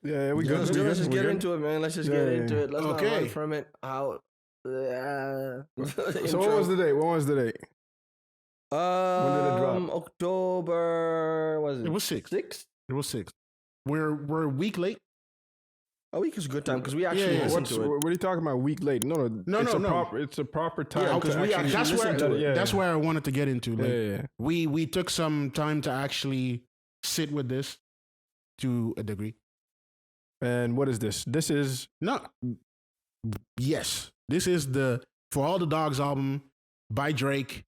Yeah, we good. Let's just We get good? into it, man. Let's just get into it. Let's not Okay. run from it. How? So what was the date? When was the date? did it drop? October. Was it? It was 6. 6. It was 6. We're a week late. A week is a good time because we actually Yeah, listened to it. What are you talking about? Week late? No. No, it's no, a no. Proper, it's a proper time. Yeah, to because we actually actually listen to it. Yeah, That's where I wanted to get into. Like, yeah. we took some time to actually sit with this to a degree. And what is this? This is Yes, this is the For All the Dogs album by Drake.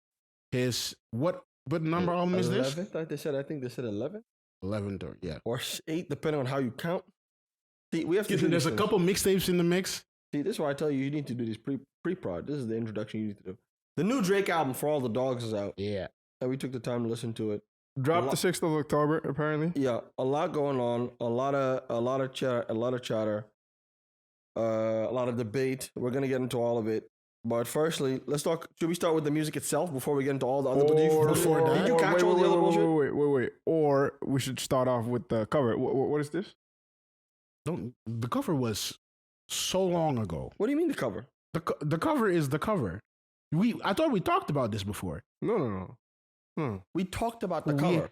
His what number album is this? 11th, I think they said 11 11th, yeah. or 8, depending on how you count. See, we have to. There's a couple mixtapes in the mix. See, this is why I tell you need to do this pre-prod. This is the introduction you need to do. The new Drake album For All the Dogs is out, Yeah. and we took the time to listen to it. dropped the 6th of October, apparently. Yeah, a lot going on, a lot of chatter, a lot of debate. We're gonna get into all of it. But firstly, let's talk. Should we start with the music itself before we get into all the other? Did you catch all the other bullshit? Wait. Or we should start off with the cover. What is this? The cover was so long ago. What do you mean the cover? The cover is the cover. I thought we talked about this before. No. We talked about the cover.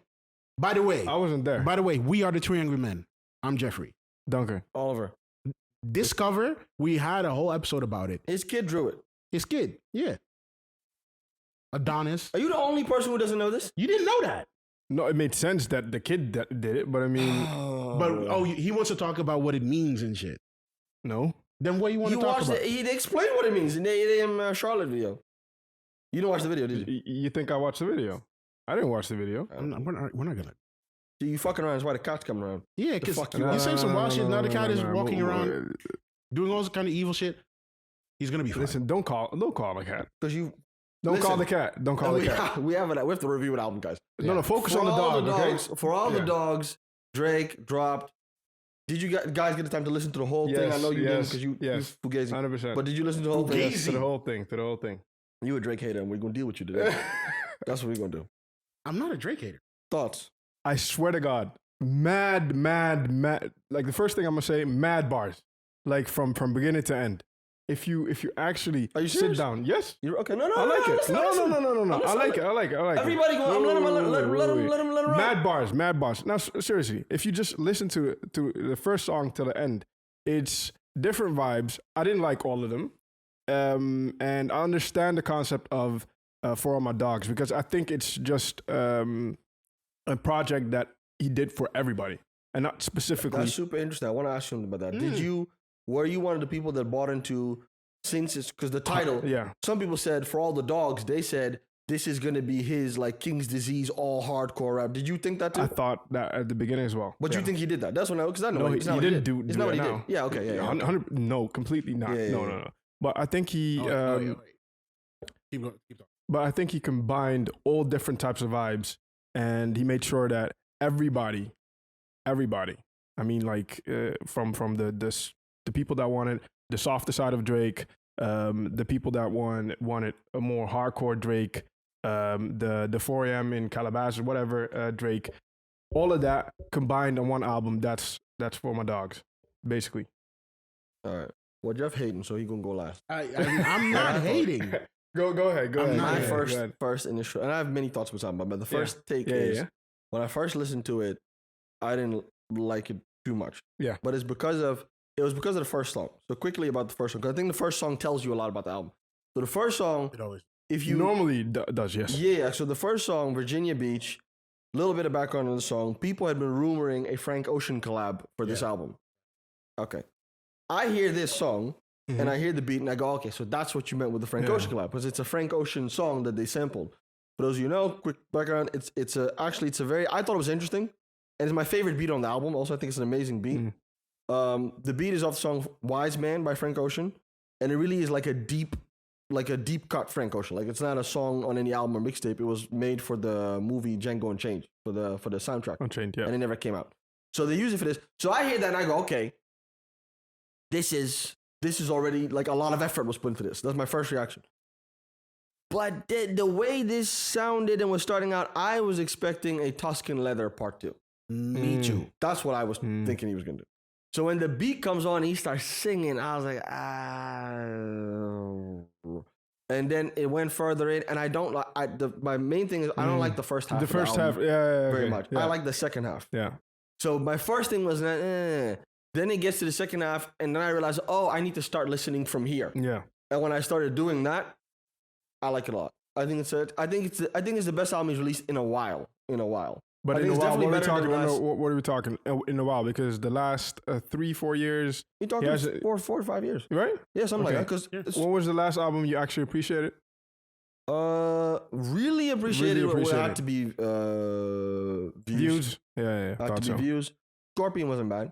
By the way, I wasn't there. By the way, we are the Three Angry Men. I'm Jeffrey. Duncan. Oliver. This cover, we had a whole episode about it. His kid drew it. His kid, yeah. Adonis. Are you the only person who doesn't know this? You didn't know that. No, it made sense that the kid did it, but I mean, He wants to talk about what it means and shit. no. Then what do you want to talk about? He explained what it means in the Charlotte video. You didn't watch the video, did you? You think I watched the video? I didn't watch the video. We're not gonna. So you fucking around is why the cat's coming around. Yeah, because fuck you you say some wild shit. Now the cat is walking No. around doing all this kind of evil shit. He's gonna be fine. Listen, don't call the cat. Because you Don't call the cat. Don't call the cat. we have to review an album, guys. No, focus For on the all dog. Okay? For all the dogs, Drake dropped. Did you guys get the time to listen to the whole thing? I know you didn't because you fugazi. 100%. But did you listen to the whole thing? Yes, to the whole thing. You a Drake hater, and we're gonna deal with you today. That's what we're gonna do. I'm not a Drake hater. Thoughts? I swear to God, mad. Like the first thing I'm gonna say, mad bars, like from beginning to end. If you actually Are you sit serious? down, yes, You're okay? No, I like it. listen, No. listen. I like it. Everybody go. Let him run. Mad bars. Now, seriously, if you just listen to the first song till the end, it's different vibes. I didn't like all of them, and I understand the concept of For All My Dogs because I think it's just a project that he did for everybody and not specifically. That's super interesting. I want to ask you about that. Were you one of the people that bought into since it's because the title? Yeah. Some people said For All the Dogs. They said this is gonna be his like King's Disease all hardcore rap. Did you think that too? I thought that at the beginning as well. But you think he did that? That's what I because I know No, it's he not what didn't did. do It's not what that he now. did. Yeah. Okay. Yeah. 100, no, completely not. Yeah, No. But I think he. Keep going. But I think he combined all different types of vibes, and he made sure that everybody. I mean, like from the people that wanted the softer side of Drake, the people that wanted a more hardcore Drake, the 4 a.m. in Calabasas, whatever Drake, all of that combined on one album. That's For My Dogs, basically. All right. Well, Jeff hating, so he gonna go last. I'm not hating. Go ahead. My Go ahead. first initial, and I have many thoughts about it, but the first take is when I first listened to it, I didn't like it too much. Yeah. But it was because of the first song. So quickly about the first song, because I think the first song tells you a lot about the album. So the first song, It always. if you Normally does, yes. yeah. So the first song, Virginia Beach, a little bit of background on the song. People had been rumoring a Frank Ocean collab for this album. Okay. I hear this song and I hear the beat and I go, okay, so that's what you meant with the Frank Ocean collab because it's a Frank Ocean song that they sampled. For those of you who know, quick background, it's a very, I thought it was interesting and it's my favorite beat on the album. Also, I think it's an amazing beat. The beat is off the song Wise Man by Frank Ocean and it really is like a deep cut Frank Ocean. Like it's not a song on any album or mixtape. It was made for the movie Django Unchained for the soundtrack. Unchained, yeah. And it never came out. So they use it for this. So I hear that and I go, okay, this is already like a lot of effort was put into this. That's my first reaction. But the way this sounded and was starting out, I was expecting a Tuscan Leather Part 2. Me too. That's what I was thinking he was going to do. So when the beat comes on, he starts singing. I was like, and then it went further in, and I don't like. My main thing is I don't like the first half. The first half, very much. Yeah. I like the second half. Yeah. So my first thing was Then it gets to the second half, and then I realized, I need to start listening from here. Yeah. And when I started doing that, I like it a lot. I think it's the best album he's released in a while. But I in a think it's while, definitely what are we better than talking? the last- What are we talking in a while? Because the last 3-4 years, You're talking has 4 to 5 years. right? Yeah, something Okay. like that. Because What was the last album you actually appreciated? really appreciated Really it would appreciate have it. to be Views. Yeah. Had Thought to be so. Views. Scorpion wasn't bad.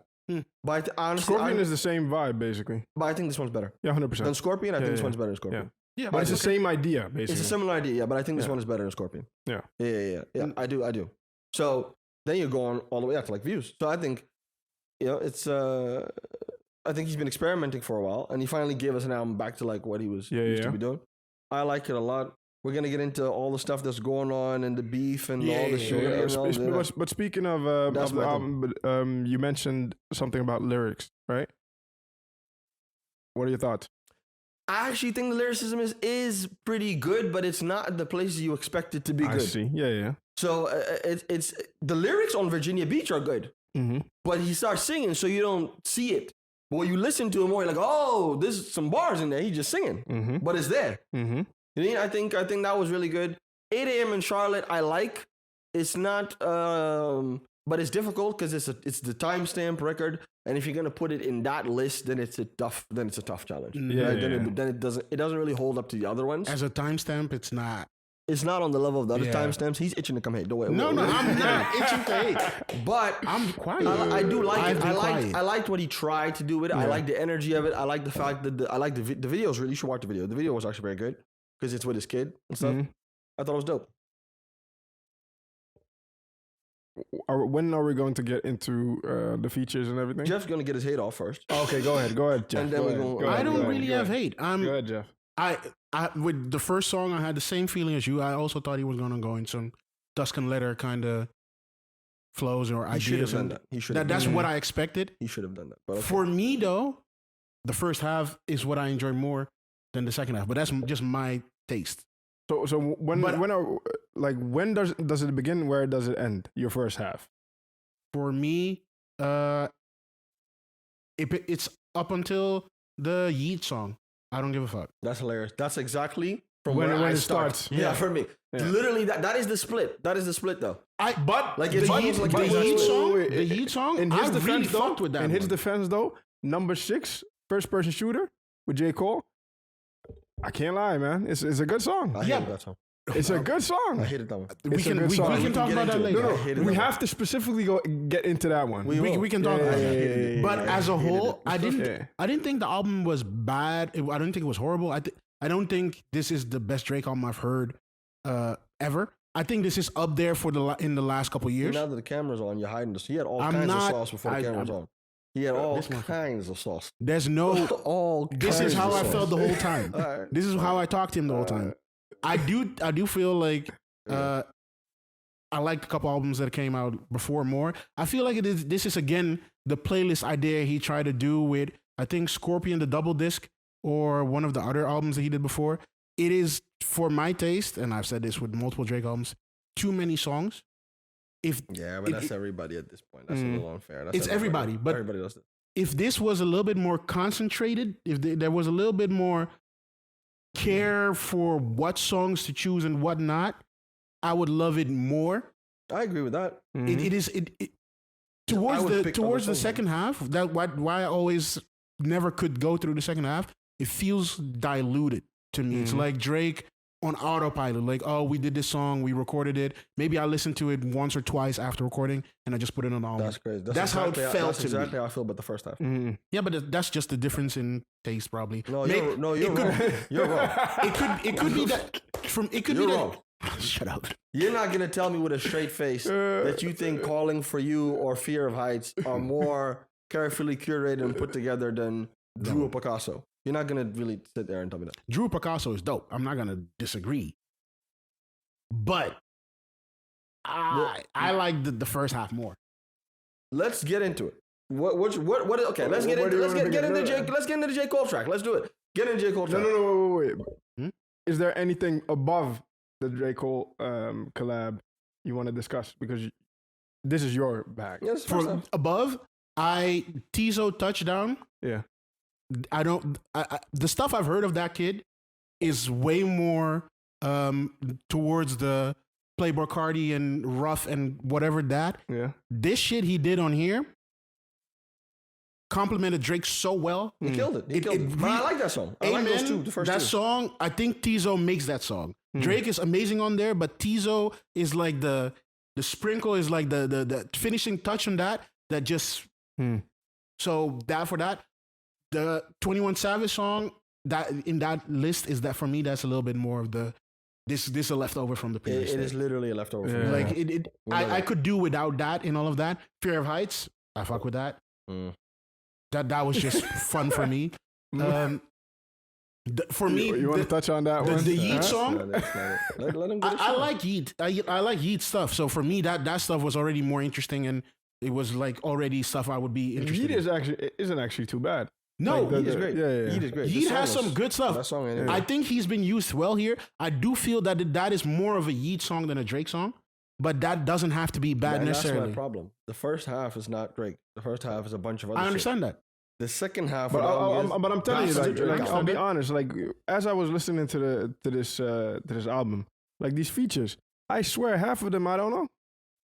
But honestly, Scorpion is the same vibe, basically. but I think this one's better. Yeah, Than 100%. Scorpion, I think this yeah. one's better than Scorpion. Yeah, But it's the same idea, basically. It's a similar idea, yeah, but I think this Yeah. one is better than Scorpion. Yeah. Yeah. I do. So then you go on all the way up to like Views. So I think, it's I think he's been experimenting for a while, and he finally gave us an album back to like what he was used to be doing. I like it a lot. We're gonna get into all the stuff that's going on and the beef and all the shit. But speaking of That's the my album, you mentioned something about lyrics, right? What are your thoughts? I actually think the lyricism is pretty good, but it's not at the places you expect it to be I good. see. Yeah. So it's the lyrics on Virginia Beach are good, Mm-hmm. but he starts singing, so you don't see it. But when you listen to him more, you're like, oh, there's some bars in there. He's just singing, Mm-hmm. but it's there. Mm-hmm. You know, I think that was really good. 8 a.m. in Charlotte, I like. It's not, but it's difficult because it's the timestamp record, and if you're gonna put it in that list, then it's a tough challenge. Yeah, Right? yeah. Then it doesn't really hold up to the other ones. As a timestamp, it's not. It's not on the level of the other Yeah. timestamps. He's itching to come here. Don't worry. No, I'm not itching to hate. But I'm quiet. I do like I've it. been quiet. I liked what he tried to do with it. I like the energy of it. I like the fact that I like the video is really. You should watch the video. The video was actually very good because it's with his kid and stuff. Mhm. I thought it was dope. When are we going to get into the features and everything? Jeff's gonna get his hate off first. Okay, go ahead, Jeff. And then Go we ahead, go- go ahead, I go don't ahead, really go have ahead. hate. Go ahead, Jeff. I with the first song, I had the same feeling as you. I also thought he was gonna go in some Dusk and Letter kind of flows or He should have ideas. done And that. He should have. that's what I expected. He should have done that. But okay. For me, though, the first half is what I enjoy more than the second half. But that's just my taste. So when does it begin? Where does it end? Your first half. For me, it's up until the Yeet song. I don't give a fuck. That's hilarious. That's exactly from When where I it start. starts. Yeah, for me. Yeah. Literally, that is the split. That is the split, though. But Like, the it's Yeet, like the the Yeet exact- song, wait, the Yeet song, In I his defense, really though, fucked with that. in his one. defense, though, number 6, first person shooter with J. Cole. I can't lie, man. It's a good song. I hated that song. It's a good song. I hated that one. we It's a can good we song. can talk get about that into it. later. I hated We that have to specifically get into that one. We can talk Yeah, about yeah, that. yeah, yeah, But yeah. as a whole, I Yeah. didn't think the album was bad. I don't think it was horrible. I don't think this is the best Drake album I've heard ever. I think this is up there for in the last couple of years. Now that the camera's on, you're hiding this. He had all I'm kinds not- of sauce before the camera was on. He had all This one- kinds of sauce. There's no. all This kinds is how of I sauce. felt the whole time. Alright. This is how I talked to him the whole time. I do feel like I liked a couple albums that came out before more. I feel like this is again the playlist idea he tried to do with I think Scorpion the double disc or one of the other albums that he did before. It is for my taste, and I've said this with multiple Drake albums, too many songs. Yeah, but that's everybody at this point. That's a little unfair. That's It's everybody, but everybody does it. if this was a little bit more concentrated, if there was a little bit more care for what songs to choose and what not, I would love it more. I agree with that. It is towards would pick the other songs. second half. That why I always never could go through the second half. It feels diluted to me. It's like Drake on autopilot. Like, oh, we did this song, we recorded it. Maybe I listened to it once or twice after recording, and I just put it on the album. That's crazy. That's how it felt That's to me. exactly how I feel about the first half. Yeah, but that's just the difference in taste, probably. No, Maybe- you're wrong. You're wrong. It could be that it could You're be that. wrong. Shut up. You're not gonna tell me with a straight face that you think Calling for You or Fear of Heights are more carefully curated and put together than Drew or Picasso. You're not gonna really sit there and tell me that. Drew Picasso is dope. I'm not gonna disagree, but I like the first half more. Let's get into it. What? Okay, let's get into the J Cole track. Let's do it. Get into J Cole track. No, wait. Is there anything above the J Cole collab you want to discuss? Because this is your bag. Yes, For above, Tizo Touchdown. Yeah. The stuff I've heard of that kid is way more towards the Playboy Cardi and Rough and whatever that. Yeah. This shit he did on here complimented Drake so well. He killed it. But I like that song. I like those two. The first that two. song, I think Tizo makes that song. Drake is amazing on there, but Tizo is like the sprinkle is like the finishing touch on that just. So for that, the 21 Savage song that in that list is that for me that's a little bit more of the this is a leftover from the previous. It is literally a leftover. Yeah. From like I could do without that and all of that. Fear of Heights, I fuck with that. That was just fun for me. For me, you want to touch on that one? The Yeet song. No, that's not it. Let him get I like Yeet. I like Yeet stuff. So for me, that stuff was already more interesting, and it was like already stuff I would be interested. Yeet isn't actually too bad. No, like Yeet is great. Yeah. Yeet is great. Yeet has some good stuff. That song, anyway. I think he's been used well here. I do feel that is more of a Yeet song than a Drake song, but that doesn't have to be bad necessarily. That's my problem. The first half is not Drake. The first half is a bunch of other I understand that. The second half, but I'm telling you, like I'll be that. honest. Like as I was listening to this album, like these features, I swear half of them I don't know.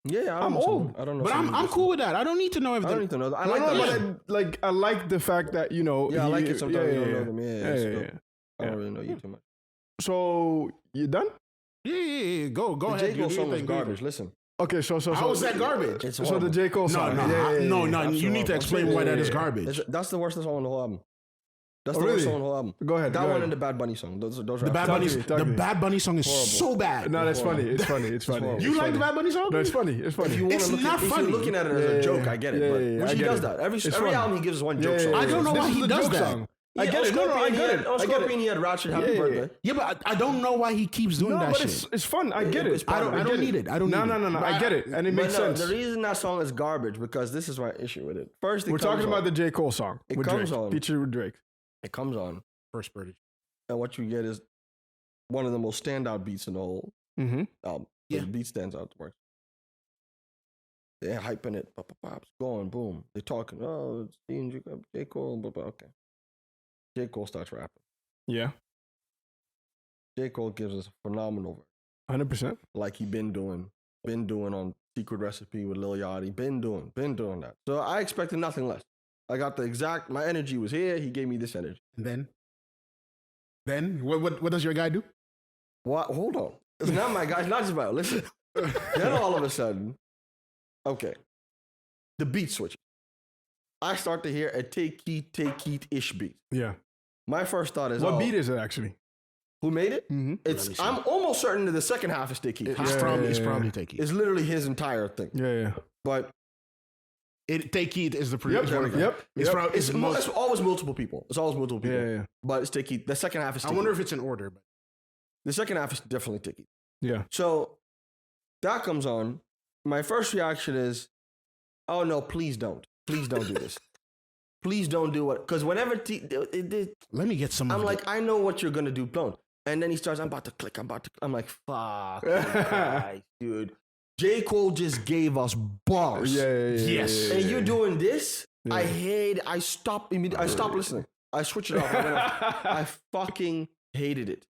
Yeah, I'm old. I don't know. But I'm cool with that. I don't need to know I everything. don't need to know. I But I like the fact that Yeah, I like it sometimes you don't know them. Yeah. I don't really know you too much. So you done? Yeah. Go The ahead. J Cole do your song is thing, garbage. Listen. Okay, so How is that garbage? It's so the horrible. J Cole song? No. You need to explain why that is garbage. That's the worst song on the whole album. That's Oh, the worst really? song on the whole album. Go ahead. That go one ahead. and the Bad Bunny song. Those are The Bad Bunny song is so bad. No, that's funny. It's funny. horrible. You like the Bad Bunny song? No, it's funny. It's funny. If you want It's to look not at, if funny. you're looking at it as a joke, I get it. Yeah, Which I he get does it. that. Every It's album fun. he gives us one joke song. I don't know This why is he the does joke that. song. I get it. No, I get it. On I get Scorpion, it. he had Ratchet Happy Birthday. Yeah, but I don't know why he keeps doing No, that but shit. it's fun. I get it. I don't need it. I don't need it. No. I get it, and it makes But no, sense. the reason that song is garbage because this is my issue with it. First, We're talking about the J Cole song. It with comes Drake, on. featured with Drake. It comes on, First British. and what you get is one of the most standout beats in the whole Mm-hmm. album. Yeah. The beat stands out the worst. They're hyping it, it's going, boom. They're talking, it's J. Cole, blah, blah, okay. J. Cole starts rapping. Yeah, J. Cole gives us a phenomenal verse, 100%. like he been doing on Secret Recipe with Lil Yachty, been doing that. So I expected nothing less. I got my energy was here, he gave me this energy. And then what does your guy do? What? Hold on. It's not my guy, it's not just about, listen. Then all of a sudden, okay, the beat switches. I start to hear a take heat-ish beat. Yeah. My first thought is, What beat is it actually? who made it? Mm-hmm. I'm almost certain that the second half is Take Heat. It's probably Take Heat. It's literally his entire thing. Yeah. But Take Heat is the Yep. previous one. Yep. It's probably it's always multiple people. It's always multiple people. Yeah. But it's Take Heat. The second half is Take I wonder Heat. if it's in order, but The second half is definitely Take Heat. Yeah. So that comes on. My first reaction is, oh no, please don't. Please don't do this. Please don't do it. Because whenever let me get some. I'm like, I know what you're going to do. Don't. And then he starts, I'm about to click. I'm like, fuck, Christ, dude. J. Cole just gave us bars. Yes. And you're doing this? Yeah. I stopped listening. I switched it off. I fucking hated it.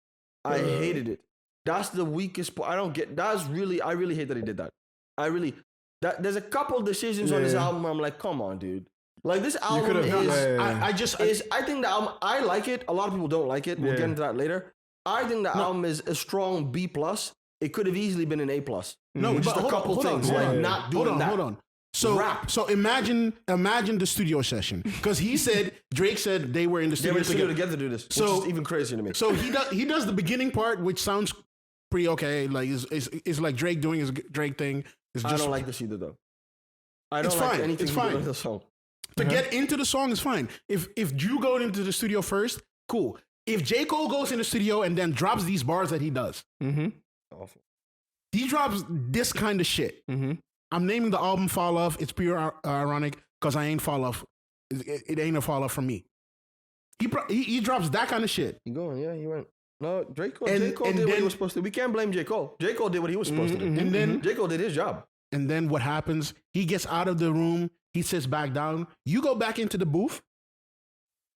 I hated it. That's the weakest part. I don't get, I really hate that he did that. There's a couple decisions on this album where I'm like, come on, dude. Like this album is, I think the album, I like it. A lot of people don't like it. We'll get into that later. I think the album is a strong B+. It could have easily been an A+. no, just but a couple things like not doing that. Hold on. So imagine the studio session because Drake said they were in the They studio were in the studio together. together to do this, So- which is even crazier to me. So he does the beginning part, which sounds pretty okay. Like it's like Drake doing his Drake thing. It's I just don't like this either, though. I don't It's like fine. anything It's he did fine. with the song. to get into the song is fine. If you go into the studio first, cool. If J. Cole goes in the studio and then drops these bars that he does, Awful. he drops this kind of shit. I'm naming the album Fall Off. It's pure ironic. because I ain't fall off. It ain't a fall off from me. He drops that kind of shit. He going, yeah, he went. No, J. Cole And did what he was supposed to. We can't blame J. Cole. J. Cole did what he was supposed to do. And then J. Cole did his job. And then what happens? He gets out of the room. He sits back down. You go back into the booth.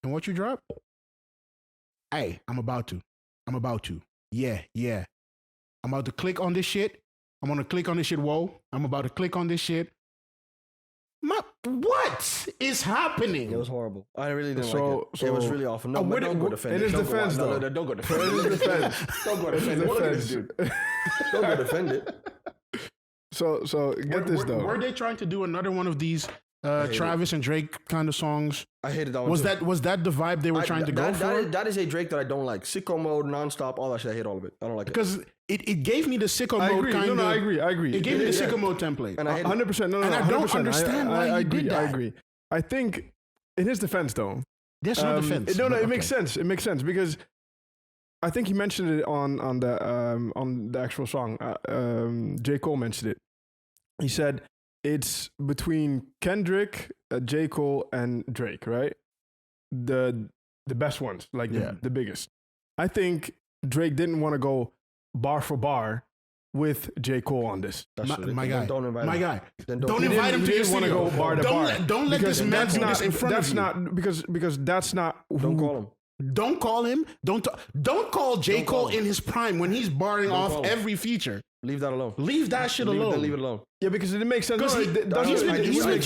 And what you drop? Hey, I'm about to. Yeah. I'm about to click on this shit. I'm going to click on this shit. Whoa. I'm about to click on this shit. What is happening? It was horrible. I really didn't like it. It was really awful. No, but don't go defend it. It is defense, though. No, don't go defend it. It is defense. Don't go defend it. Look at this dude. Don't go defend it. So get this, though. Were they trying to do another one of these Travis and Drake kind of songs? I hated that one. Was that the vibe they were trying to go for? That is a Drake that I don't like. Sicko mode, nonstop, all that shit. I hate all of it. I don't like it. Because it gave me the sicko mode kind of. No, I agree. It gave me the sicko mode template. And I hate 100%. No, and I don't 100%. understand why he did that. I agree. I think in his defense, though. There's no defense. No, it makes sense. It makes sense because I think he mentioned it on the actual song. J. Cole mentioned it. He said it's between Kendrick, J. Cole, and Drake, right? The best ones, like the biggest. I think Drake didn't want to go bar for bar with J. Cole on this. My guy. Don't invite him. My guy. Then Don't invite him to your want to go bar to bar. Don't let this man do this in front of you. That's not because that's not. Don't call him. Don't call him. Don't call J. Cole in his prime when he's barring off every feature. Leave that alone. Leave that shit alone. Leave it alone. Yeah, because it makes sense. He's been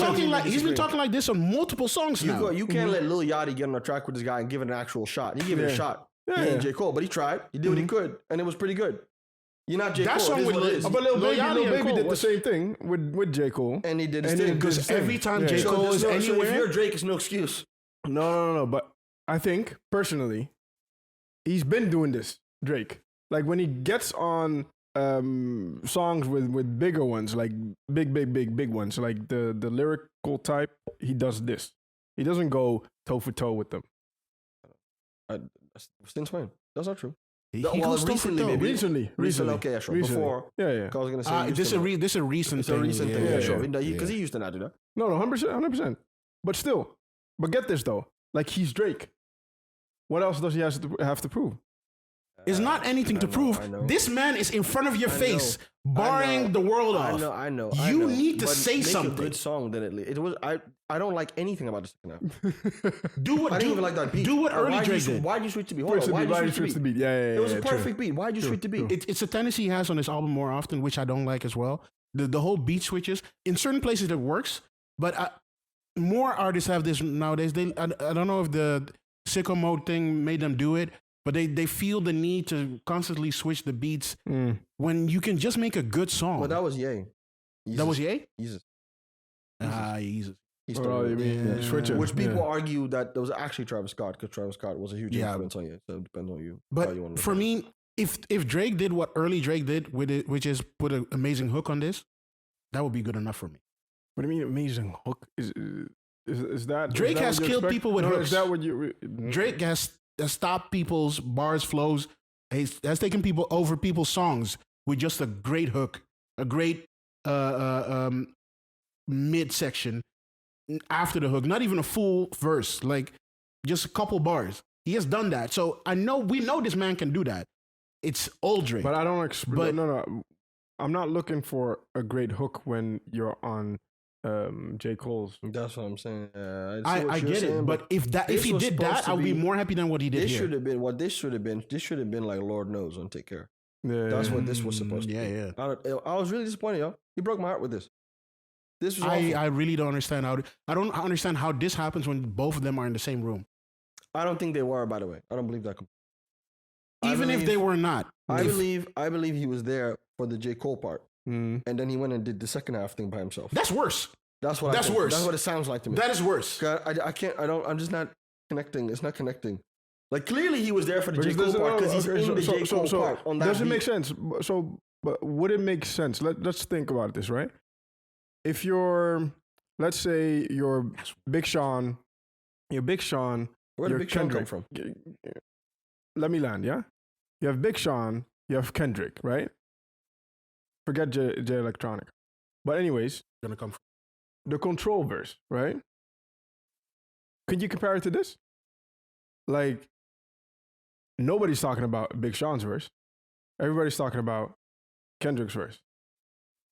talking like this on multiple songs now. You can't let Lil Yachty get on a track with this guy and give it an actual shot. He gave it a shot. He ain't J. Cole, but he tried. He did what he could, and it was pretty good. You're not J. Cole. Song with but Lil Baby did the same thing with J. Cole. And he did his thing. Because every time J. Cole is anywhere... So if you're Drake, it's no excuse. No. But I think, personally, he's been doing this, Drake. Like, when he gets on songs with bigger ones, like big ones, like the lyrical type, he does this. He doesn't go toe for toe with them. Since when? That's not true. He goes recently, maybe. Recently. Okay, yeah, sure. Before. Yeah. I was going to say. This is a recent thing. It's a recent thing, yeah, sure. Because he used to not do that. No, 100%. But still. But get this, though. Like, he's Drake. What else does he have to prove? It's not anything to prove. This man is in front of your face, barring the world off. I know. You need to say make something. A good song, then it was. I don't like anything about the second half. I didn't even like that beat. Do what early Drake did. Why'd you switch the beat? Why'd you switch the beat? Yeah. It was a perfect beat. Why'd you switch the beat? It's a tendency he has on this album more often, which I don't like as well. The whole beat switches. In certain places it works, but more artists have this nowadays. I don't know if the sicko mode thing made them do it, but they feel the need to constantly switch the beats when you can just make a good song. Well, that was Ye. That was Ye? Jesus. Jesus. He started switcher. Which people argue that was actually Travis Scott, because Travis Scott was a huge influence on you. So it depends on you. But for me, if Drake did what early Drake did with it, which is put an amazing hook on this, that would be good enough for me. What do you mean amazing hook? Is that Drake has killed people with hooks? Is that what you? Drake has stopped people's bars, flows. Has taken people over people's songs with just a great hook, a great midsection after the hook, not even a full verse, like just a couple bars. He has done that, so we know this man can do that. It's old Drake, but I don't. No. I'm not looking for a great hook when you're on J. Cole's. That's what I'm saying. I get it, but if he did that, I would be more happy than what he did here. This should have been like Lord Knows on Take Care. Yeah, that's what this was supposed to be. Yeah. I was really disappointed, yo. He broke my heart with this. This was I really don't understand I don't understand how this happens when both of them are in the same room. I don't think they were, by the way. I don't believe that. Even if they were not. I believe he was there for the J. Cole part. And then he went and did the second half thing by himself. That's worse. That's worse. That's what it sounds like to me. That is worse. I'm just not connecting. It's not connecting. Like, clearly he was there for the J. Cole part because he's in the J. Cole part on that. Does it make sense? But would it make sense? Let's think about this, right? If let's say you're Big Sean, where did Big Sean come from? Let me land, yeah? You have Big Sean, you have Kendrick, right? Forget J Electronic. But anyways, gonna come from. the control verse, right? Could you compare it to this? Like, nobody's talking about Big Sean's verse. Everybody's talking about Kendrick's verse.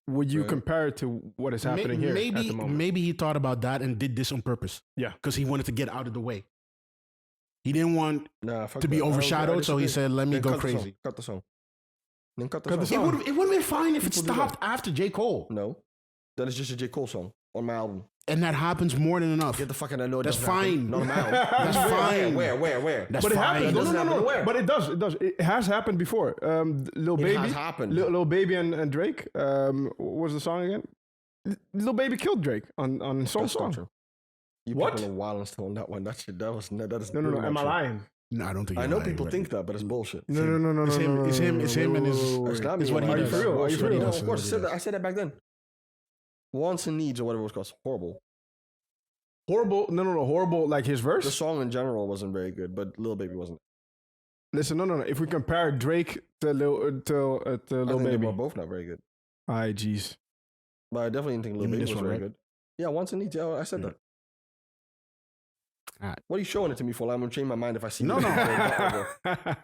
Would you compare it to what is happening here at the moment? Maybe he thought about that and did this on purpose. Yeah. Because he wanted to get out of the way. He didn't want to be that. overshadowed, so he said, let me go cut crazy. Cut the song. Then cut Cut the song. It would have been fine if it People do stopped after J. Cole. No. That is just a J. Cole song on my album. And that happens more than enough. Get the fuck out of there. That's fine. Not on my album. That's fine. Where? That's But it fine. happens. doesn't happen nowhere. But it does. It has happened before. Lil Baby. has happened. Lil Baby and Drake. What was the song again? Lil Baby killed Drake on Soul That's not Song. true. You What? people are wild and still on that one. That is No. really not Am I true. lying? No, I don't think I you're know lying, people but- think that, but it's bullshit. No. It's him and his... It's not me. It's what he Are you does. for real? Are you for real? No, That's of what course. he does. I said that back then. Wants and Needs or whatever it was called. Horrible. Horrible. No. Horrible. Like his verse. The song in general wasn't very good, but Lil Baby wasn't. Listen, no. If we compare Drake to Lil I think Baby, they were both not very good. Aye, jeez. But I definitely didn't think Lil You mean Baby this was one, very right? good. Yeah, Wants and Needs. Yeah, I said Yeah. that. Alright. What are you showing it to me for? I'm gonna change my mind if I see. No, it. no.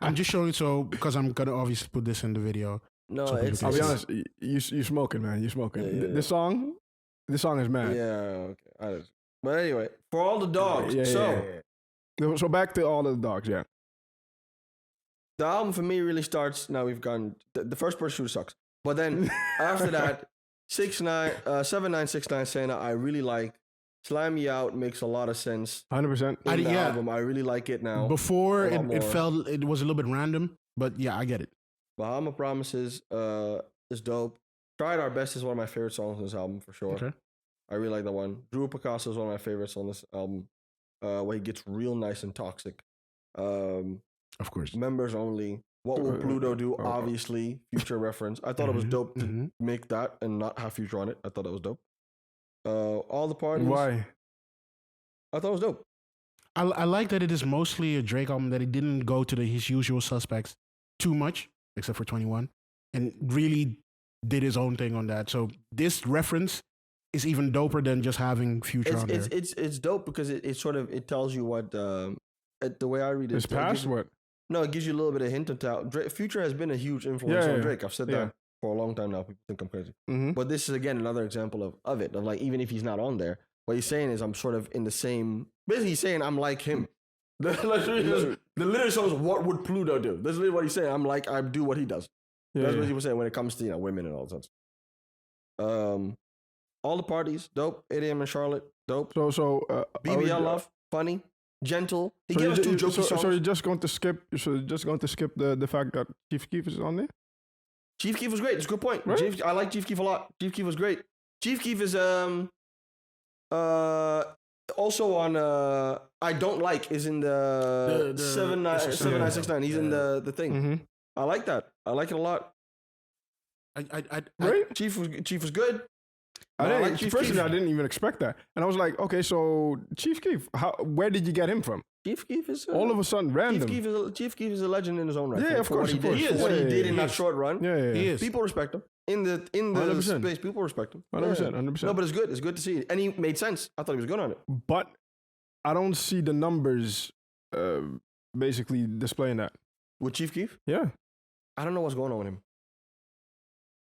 I'm just showing it so because I'm gonna obviously put this in the video. No, So it's. I'll be It's- honest. You smoking, man. You smoking. Yeah. This song is mad. Yeah. Okay. But anyway, for all the dogs. Yeah. So back to all of the dogs. Yeah. The album for me really starts. Now we've gone. The first person shooter sucks. But then after that, 7969 saying that I really like. Slime Me Out makes a lot of sense. 100%. In the yeah. album, I really like it now. Before a lot it more. felt it was a little bit random, but yeah, I get it. Bahama Promises is dope. Tried Our Best is one of my favorite songs on this album for sure. Okay. I really like that one. Drew Picasso is one of my favorites on this album. Where he gets real nice and toxic. Of course. Members Only. What Will Pluto Do? Obviously, Future reference. I thought it was dope to Mhm. make that and not have Future on it. I thought that was dope. All the Parties. Why? I thought it was dope. I like that it is mostly a Drake album, that he didn't go to his usual suspects too much, except for 21, and really did his own thing on that. So this reference is even doper than just having Future on there. It's dope because it sort of it tells you what the way I read it. His it gives past? you- What? No, it gives you a little bit of hint into how Future has been a huge influence Yeah, on yeah. Drake. I've said Yeah. that for a long time now. People think I'm crazy. Mm-hmm. But this is again another example of it. Of like even if he's not on there, what he's saying is I'm sort of in the same. Basically, he's saying I'm like him. The lyrics song is what would Pluto do? That's literally what he's saying. I do what he does. That's what he was saying when it comes to women and all that. All the Parties, dope. 8 a.m. in Charlotte, dope. So BBL Love, funny, gentle. He gave us two jokey songs. So you're just going to skip. So you're just going to skip the fact that Chief Keef is on there. Chief Keef was great. It's a good point. Right? I like Chief Keef a lot. Chief Keef was great. Chief Keef is also on I Don't Like is in the 7969. He's in the thing. Mm-hmm. I like that. I like it a lot. Right? Chief was good. Chief Personally, Keef. I didn't even expect that, and I was like, okay, so Chief Keef, where did you get him from? Chief Keef is All of a sudden, random. Chief Keef is a legend in his own right. Yeah, of course, What he did, what he did in that short run. Yeah. He is. People respect him in the 100%. space. People respect him. 100%, Yeah. 100%. No, but it's good. It's good to see it, and he made sense. I thought he was good on it. But I don't see the numbers basically displaying that. With Chief Keef, Yeah. I don't know what's going on with him.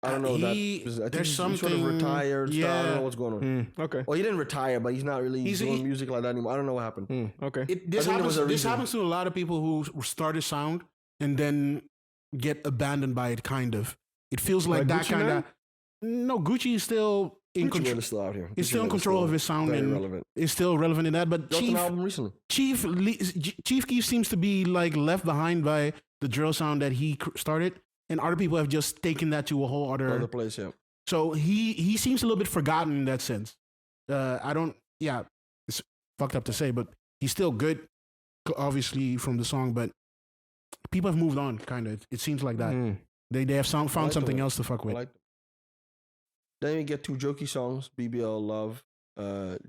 I don't know He- that. I think there's he's sort of something- retired. I don't yeah. know what's going on. Okay. Well, he didn't retire, but he's not really doing music like that anymore. I don't know what happened. Okay. This I think there was a happens. This reason. happens to a lot of people who start a sound and then get abandoned by it. Kind of. It feels like Like that Gucci kind Man? of. No, Gucci is still in Gucci control. Mane is still out here. He's Gucci still in Mane is control still of his sound very and relevant. is still relevant in that. But Dropped an album recently. Chief Keef seems to be like left behind by the drill sound that he started, and other people have just taken that to a whole Other place, yeah. So he seems a little bit forgotten in that sense. It's fucked up to say, but he's still good, obviously from the song. But people have moved on, kind of. It seems like that. They have found like something them. else to fuck I with. liked it. Then we get two jokey songs: BBL Love,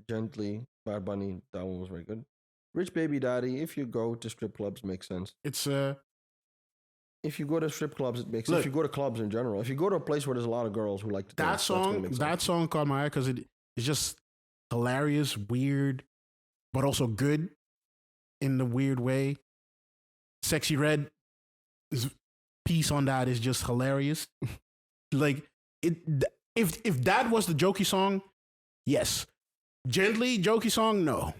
Gently, Bad Bunny. That one was very good. Rich Baby Daddy. If you go to strip clubs, makes sense. It's If you go to strip clubs, it makes sense. Look. If you go to clubs in general, if you go to a place where there's a lot of girls who like to that dance, that's gonna song. make sense. That song caught my eye because it's just hilarious, weird, but also good in the weird way. Sexy Red, his piece on that is just hilarious. Like it. If that was the jokey song, yes. Gently jokey song, no.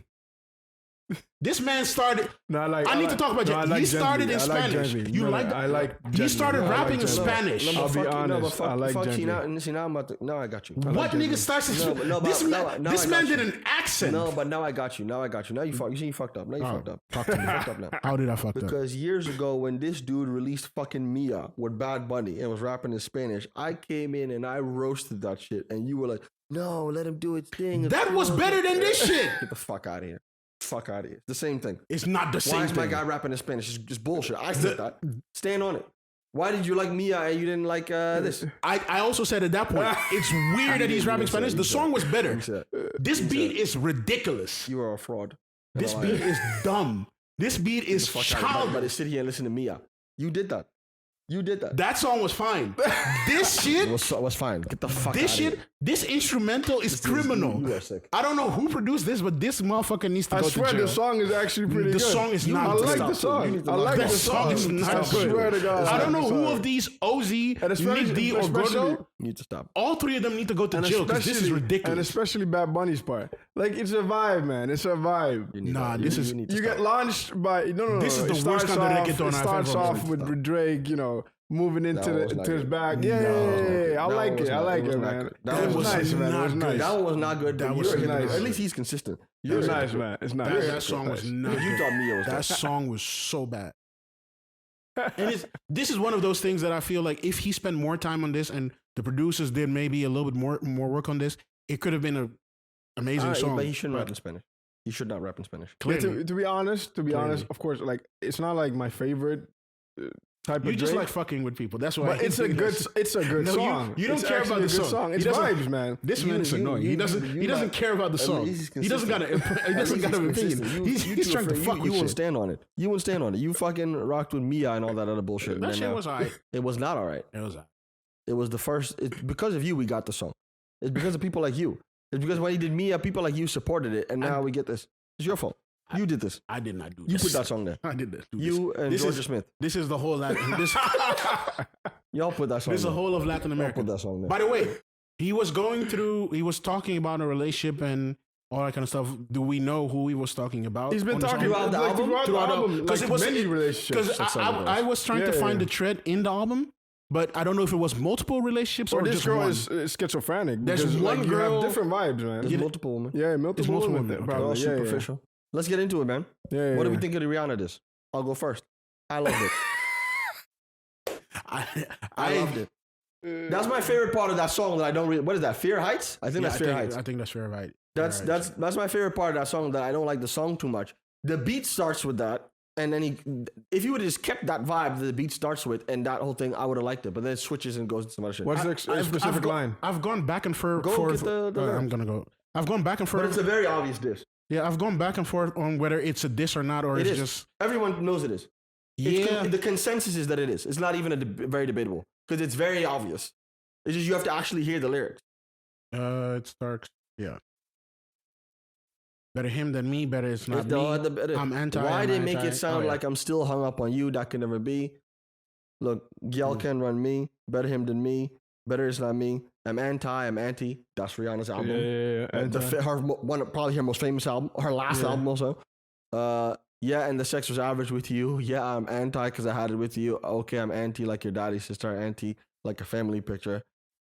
This man started. No, I need to talk about Gently. He started in Spanish. You like? I like. He started rapping in Gently. Spanish. I'll be honest. I like Gently. Now I'm about to, now I got you. What nigga starts in Spanish? This man did an accent. No, but now I got you. Now you fucked up. Now you fucked up. Talk to me. You fucked up now. How did I fuck up? Because years ago, when this dude released fucking Mia with Bad Bunny and was rapping in Spanish, I came in and I roasted that shit, and you were like, "No, let him do its thing." That was better than this shit. Get the fuck out of here. Fuck out of here. The same thing. It's not the same Why is thing. my guy rapping in Spanish? It's just bullshit. I said that. Stand on it. Why did you like Mia and you didn't like this? I also said at that point, it's weird that he's rapping Spanish. The song was better. This beat is ridiculous. You are a fraud. This beat is dumb. This beat is childish. But sit here and listen to Mia. You did that. You did that. That song was fine. This shit was fine. Get the fuck out of here. This instrumental is criminal. You are sick. I don't know who produced this, but this motherfucker needs to go to jail. I swear the song is actually pretty good. The song is not I good. like the song. I like the song. Is not I swear to God. I don't know who of these OZ, Nick D, or Gordo. You need to stop. All three of them need to go to jail because this is ridiculous. And especially Bad Bunny's part. Like, it's a vibe, man. It's a vibe. Nah, this is... You get launched by... No. This is the worst kind of reggaeton I've ever It starts off with Drake, moving into his back. Yeah. I like it. I like it, man. That was nice, man. It was nice. That one was not good. That was nice. At least he's consistent. It was nice, man. It's nice. That song was not. You thought Mia was that song was so bad. And this is one of those things that I feel like if he spent more time on this and the producers did maybe a little bit more work on this, it could have been an amazing song. But he shouldn't rap in Spanish. He should not rap in Spanish. To be honest, of course, like it's not like my favorite type of You just Drake. like fucking with people. That's why. But it's a good song. You don't care about the song. It's vibes, man. This man's annoying. He doesn't care about the song. He doesn't got an opinion. He's trying to fuck with you. You won't shit. stand on it. You won't stand on it. You fucking rocked with Mia and all that other bullshit. That shit was alright. It was not alright. It was alright. It was the first. It's because of you we got the song. It's because of people like you. It's because when he did Mia, people like you supported it, and now we get this. It's your fault. You did this. I did not do this. You put that song there. I did this. You and Georgia Smith. This is the whole Latin. Y'all put that song This is there. the whole of Latin America. Y'all put that song there. By the way, he was talking about a relationship and all that kind of stuff. Do we know who he was talking about? He's been talking throughout the album? Throughout the album. Because it was many relationships. Because I was trying to find the thread in the album, but I don't know if it was multiple relationships or this just girl one. is schizophrenic. There's because, one you girl- have different vibes, man. There's multiple women. Yeah, multiple women. women. They're all Probably. Yeah, superficial. Let's get into it, man. Yeah. What do we think of the Rihanna diss? I'll go first. I loved it. I loved it. That's my favorite part of that song that I don't really. What is that? Fear Heights? I think that's Fear Heights. I think that's Fear Heights. That's my favorite part of that song that I don't like the song too much. The beat starts with that, and then if you would have just kept that vibe that the beat starts with and that whole thing, I would have liked it. But then it switches and goes into some other shit. What's the specific line? I've gone back and forth. Get the I'm gonna go. I've gone back and forth. But it's a very obvious diss. Yeah, I've gone back and forth on whether it's a diss or not, or It it's is. just Everyone knows it is. The consensus is that it is. It's not even very debatable because it's very obvious. It's just you have to actually hear the lyrics. It starts. Yeah. Better him than me. Better it's not me. I'm anti. Why they make it sound like I'm still hung up on you? That can never be. Look, Gyal can run me. Better him than me. Better it's not me. I'm anti. I'm anti. That's Rihanna's album. Yeah. Probably her most famous album. Her last album also. Yeah, and the sex was average with you. Yeah, I'm anti because I had it with you. Okay, I'm anti like your daddy's sister. Anti like a family picture.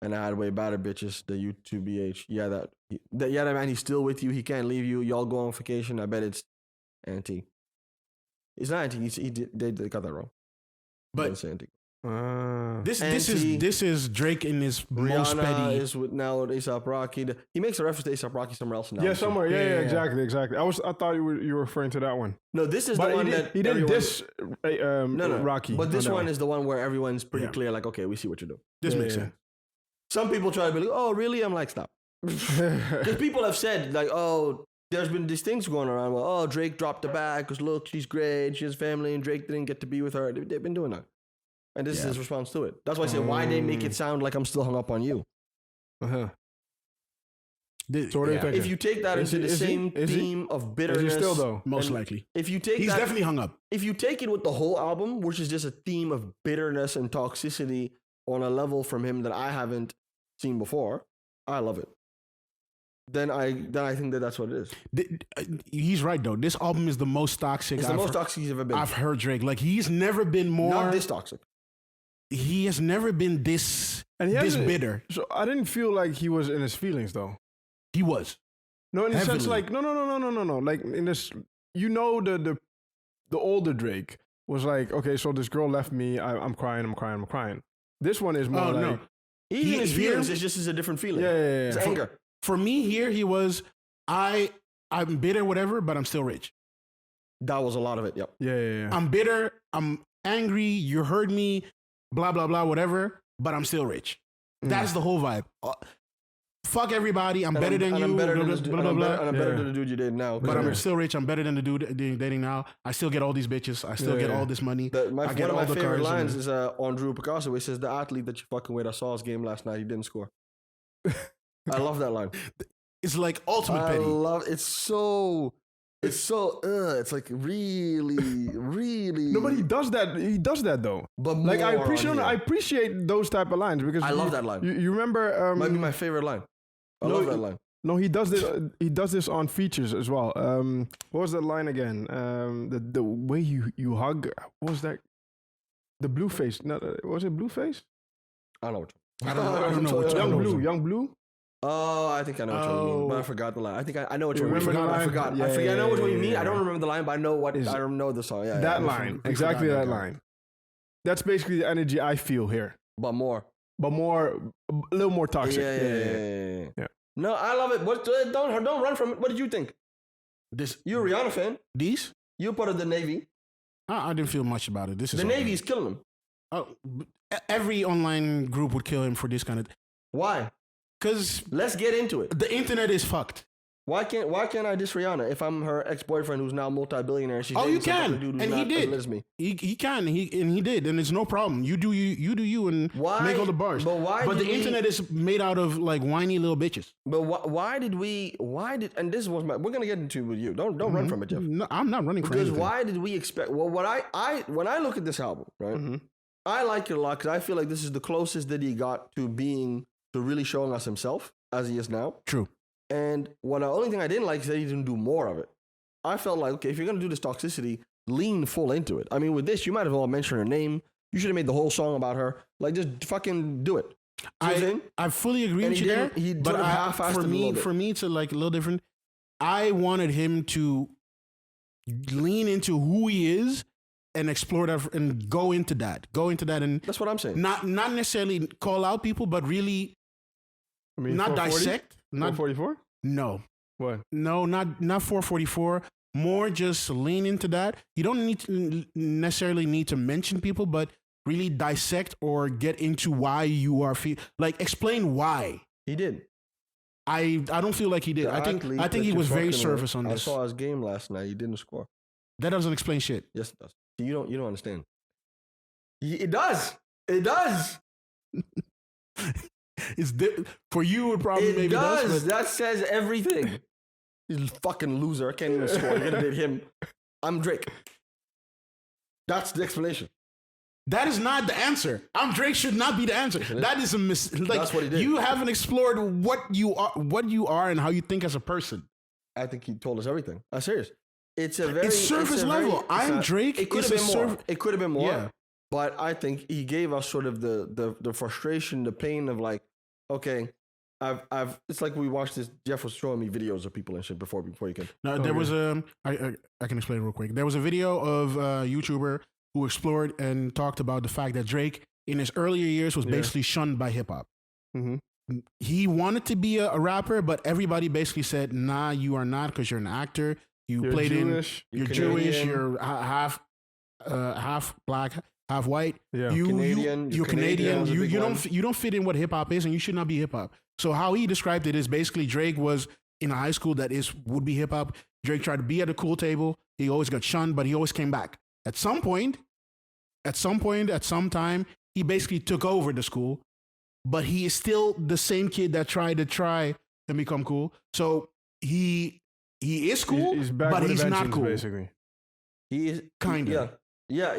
And I had way better bitches than you 2BH. Yeah, that man, he's still with you. He can't leave you. Y'all go on vacation. I bet it's anti. It's not anti. They got that wrong. But it's anti. This is Drake in his most Rihanna petty. is with now A$AP Rocky. He makes a reference to A$AP Rocky somewhere else. Yeah, somewhere. Yeah, exactly. I thought you were referring to that one. No, this is the one that he didn't diss Rocky. But this one is the one where everyone's pretty clear. Like, okay, we see what you're doing. This makes sense. Some people try to be like, oh, really? I'm like, stop. Because people have said, like, oh, there's been these things going around. Well, oh, Drake dropped the bag because look, she's great. She has family, and Drake didn't get to be with her. They've been doing that. And this is his response to it. That's why I say, why they make it sound like I'm still hung up on you? So what are you thinking? If you take that into the same theme of bitterness, is he still though? Most likely. If you take He's that, definitely hung up. if you take it with the whole album, which is just a theme of bitterness and toxicity on a level from him that I haven't seen before, I love it. Then I think that's what it is. He's right though. This album is the most toxic. It's the most toxic he's ever been. I've heard Drake. Like he's never been more. Not this toxic. He has never been this bitter. So I didn't feel like he was in his feelings though. He was. No, in the sense Heavily. like no. Like in this, the older Drake was like, okay, so this girl left me. I'm crying. This one is more Oh like, no. Even his feelings, here- it's just a different feeling. yeah. It's anger. For me here, he was I'm bitter, whatever, but I'm still rich. That was a lot of it. Yep. Yeah. I'm bitter. I'm angry. You hurt me. Blah blah blah. Whatever. But I'm still rich. That's the whole vibe. Fuck everybody. I'm better than you. I'm better than blah, blah, blah. I'm better than the dude you did now. But I'm still rich. I'm better than the dude dating now. I still get all these bitches. I still get all this money. One I get of all my the favorite cars lines and- is on Drew Picasso, where he says, "The athlete that you fucking with, I saw his game last night. He didn't score." I love that line. It's like ultimate petty. It's like really. No, but he does that. He does that though. But Like I more appreciate, on here. I appreciate those type of lines because I love that line. You remember? Might be my favorite line. I love that line. No, he does this. He does this on features as well. What was that line again? The way you hug. What was that? The blue face. No, was it blue face? I know. I don't know which Young one. blue. Young blue. Oh, I think I know what you mean, but I forgot the line. I think I know what you mean. remember the I line? forgot. Yeah, I forget. I know yeah, which one you yeah, mean. yeah. I don't remember the line, but I know what. Is- I know the song. Yeah, That yeah. line. I Exactly forgot that that line. That's basically the energy I feel here, But more. but a little more toxic. Yeah. Yeah. No, I love it. What? Don't run from it. What did you think? This You're a Rihanna fan. these You part of the Navy. I didn't feel much about it. This is The all Navy right. is killing him. Oh, every online group would kill him for this kind of. Why? Because Let's get into it. the internet is fucked. Why can't I diss Rihanna if I'm her ex-boyfriend who's now multi-billionaire? And she's Oh, dating you some can. fucking dude who's And he not did. as lit as me. He can. He did, and it's no problem. You do you, and Why- make all the bars. but why But did the we- internet is made out of like whiny little bitches. But why did? And this was we're gonna get into it with you. Don't run from it, Jeff. No, I'm not running for Because anything. why did we expect? Well, when I look at this album, right, Mm-hmm. I like it a lot because I feel like this is the closest that he got to really showing us himself as he is now. True. And the only thing I didn't like is that he didn't do more of it. I felt like, okay, if you're gonna do this toxicity, lean full into it. I mean, with this, you might as well mention her name. You should have made the whole song about her. Like, just fucking do it. See what I'm saying? I fully agree And with he you there. didn't- he But sort of half-assed for it a little me, bit. for me, it's like a little different. I wanted him to lean into who he is and explore that and go into that, and That's what I'm saying. not necessarily call out people, but really I mean, not 440? dissect. Not 444. no. What? No, not 444. More just lean into that. You don't need to necessarily need to mention people, but really dissect or get into why you are like explain why. He did. I don't feel like he did. The I think athlete that he you're was very fucking surface with, on this. I saw his game last night. He didn't score. That doesn't explain shit. Yes, it does. You don't understand. It does. It does. For you, it probably It maybe does. does. But That says everything. You fucking loser. I can't even score. You're gonna date him. I'm Drake. That's the explanation. that is not the answer. I'm Drake should not be the answer. That is a like That's what he did. you haven't explored what you are and how you think as a person. I think he told us everything. I'm serious. It's a very It's surface level. I'm Drake. It could have It's been a more. It could have been more. Yeah. But I think he gave us sort of the frustration, the pain of like, okay, I've. It's like we watched this. Jeff was showing me videos of people and shit before you can. No, there was I can explain real quick. There was a video of a YouTuber who explored and talked about the fact that Drake in his earlier years was basically shunned by hip hop. Mm-hmm. He wanted to be a rapper, but everybody basically said, "Nah, you are not because you're an actor. You're Jewish. You're Canadian. Jewish. You're half black, half white. Yeah. You're Canadian Canadian. is a big You one. don't fit in what hip hop is, and you should not be hip hop." So how he described it is basically Drake was in a high school that would be hip hop. Drake tried to be at a cool table. He always got shunned, but he always came back. At some time, he basically took over the school, but he is still the same kid that tried and become cool. So he is cool, He's back but with he's not Inventions, cool. basically. He is Kind of. Yeah.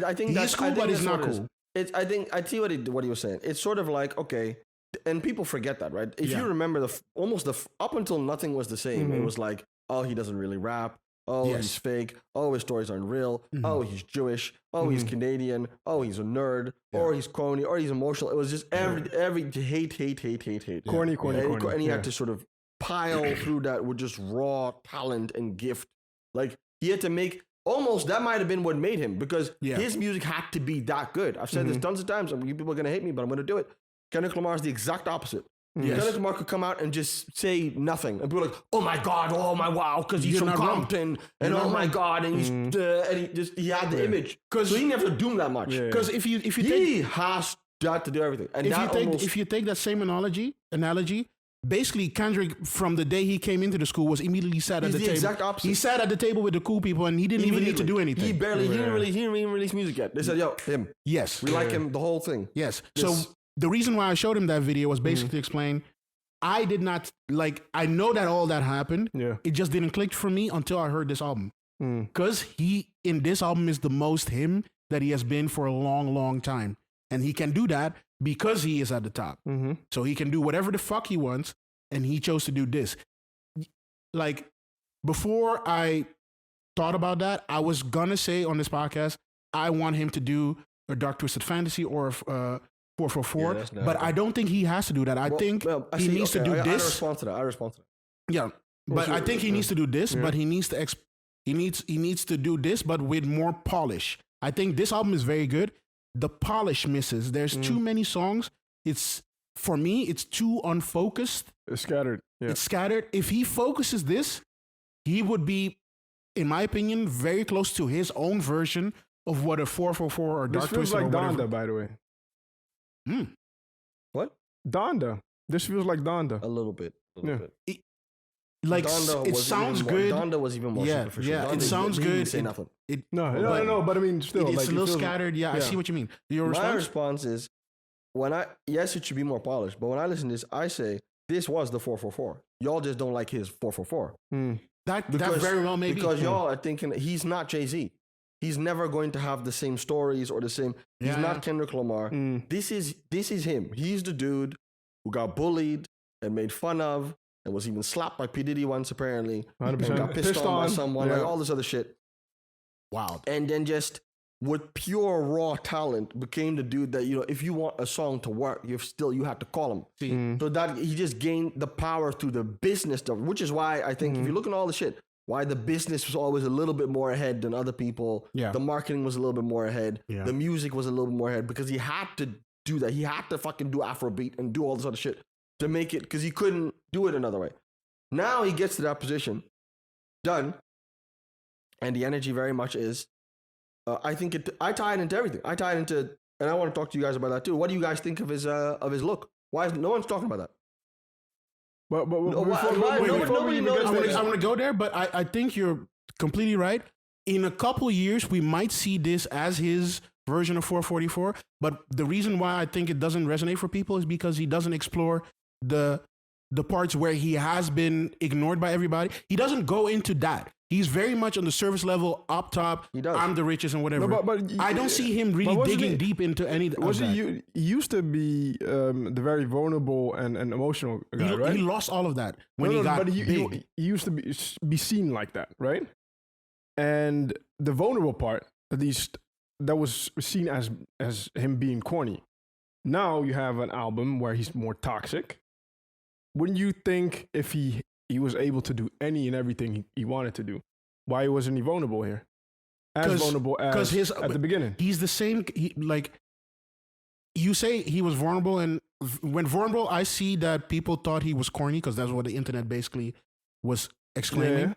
I think He's cool, but he's not cool. I think I see what he was saying. It's sort of like, okay, and people forget that, right? If Yeah. you remember up until Nothing Was the Same, it was like, oh, he doesn't really rap. Oh, Yes. he's fake. Oh, his stories aren't real. Oh, he's Jewish. Oh, he's Canadian. Oh, he's a nerd. Or he's corny. Or he's emotional. It was just every hate. Corny. And he had to sort of pile through that with just raw talent and gift. Like, he had to make almost, that might have been what made him, because his music had to be that good. I've said this tons of times, and you people are going to hate me, but I'm going to do it. Kendrick Lamar is the exact opposite. Yes. Kendrick Lamar could come out and just say nothing, and people are like, "Oh my god, oh my wow," because he's You're from not wrong. Compton, and You're oh not my wrong. god, and he had the image, so he never do that much. Yeah. Because if you He take has got to do everything, and if you take that same analogy, basically Kendrick from the day he came into the school was immediately sat at He's the the table. exact opposite. He sat at the table with the cool people, and he didn't even need to do anything. He didn't even release music yet. They said, "Yo, him, Yes. we like him." The whole thing. Yes. This- So the reason why I showed him that video was basically to explain I did not I know that all that happened. Yeah. It just didn't click for me until I heard this album. Because he in this album is the most him that he has been for a long, long time. And he can do that because he is at the top. So he can do whatever the fuck he wants. And he chose to do this. Like, before I thought about that, I was gonna say on this podcast, I want him to do a Dark Twisted Fantasy or 444, that's not but good. I don't think he has to do that. I think he needs to do I this. respond to that. Yeah, but I think he needs to do this, but he needs to he needs to do this, but with more polish. I think this album is very good. The polish misses. There's too many songs. For me, it's too unfocused. It's scattered. Yeah. It's scattered. If he focuses this, he would be, in my opinion, very close to his own version of what a 444 or This Dark feels Twisted like or whatever. Donda, by the way. What? Donda. This feels like Donda. A little bit. Like, Donda it was sounds even more- good. Donda was even more Yeah, superficial. yeah, Donda, it sounds he didn't good. say nothing. No, but I mean, still, It's like, a little it feels, scattered. Yeah, I see what you mean. Your My response? response is, yes, it should be more polished, but when I listen to this, I say, this was the 444. Y'all just don't like his 444. That very well may be. Because y'all are thinking he's not Jay-Z. He's never going to have the same stories or the same. He's Yeah. not Kendrick Lamar. This is him. He's the dude who got bullied and made fun of and was even slapped by P. Diddy once, apparently. 100%. And got pissed on by someone, Yeah. like all this other shit. Wow. And then just with pure raw talent became the dude that, if you want a song to work, you have to call him. So that he just gained the power through the business stuff, which is why I think if you look at all the shit, why the business was always a little bit more ahead than other people. Yeah. The marketing was a little bit more ahead. Yeah. The music was a little bit more ahead because he had to do that. He had to fucking do Afrobeat and do all this other shit to make it, because he couldn't do it another way. Now he gets to that position, done, and the energy very much is, I tie it into everything. I tie it into, and I want to talk to you guys about that too. What do you guys think of his look? Why is no one's talking about that? But No, why- before nobody we even knows get I'm to gonna, this- I'm gonna go there, but I think you're completely right. In a couple years, we might see this as his version of 444. But the reason why I think it doesn't resonate for people is because he doesn't explore the parts where he has been ignored by everybody. He doesn't go into that. He's very much on the service level, up top. He does. I'm the richest and whatever. No, but I don't see him really wasn't digging he- deep into any of Was that. he used to be the very vulnerable and emotional guy, He, right? he lost all of that when he got but big. he used to be seen like that, right? And the vulnerable part, at least, that was seen as him being corny. Now you have an album where he's more toxic. Wouldn't you think if he was able to do any and everything he wanted to do, why wasn't he vulnerable here? As vulnerable as at the beginning. He's the same. You say he was vulnerable, and when vulnerable, I see that people thought he was corny because that's what the internet basically was exclaiming. Yeah.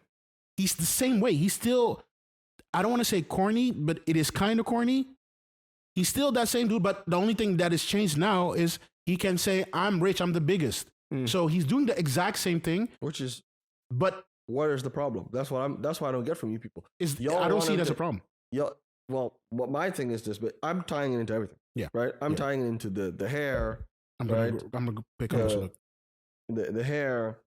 He's the same way. He's still, I don't want to say corny, but it is kind of corny. He's still that same dude, but the only thing that has changed now is he can say, I'm rich, I'm the biggest. So he's doing the exact same thing, Which is, but where is the problem? That's what I don't get from you people. I don't see it as a problem. Well, what my thing is this, but I'm tying it into everything. Yeah. Right? I'm tying it into the hair. I'm Right. gonna pick up this look. the hair.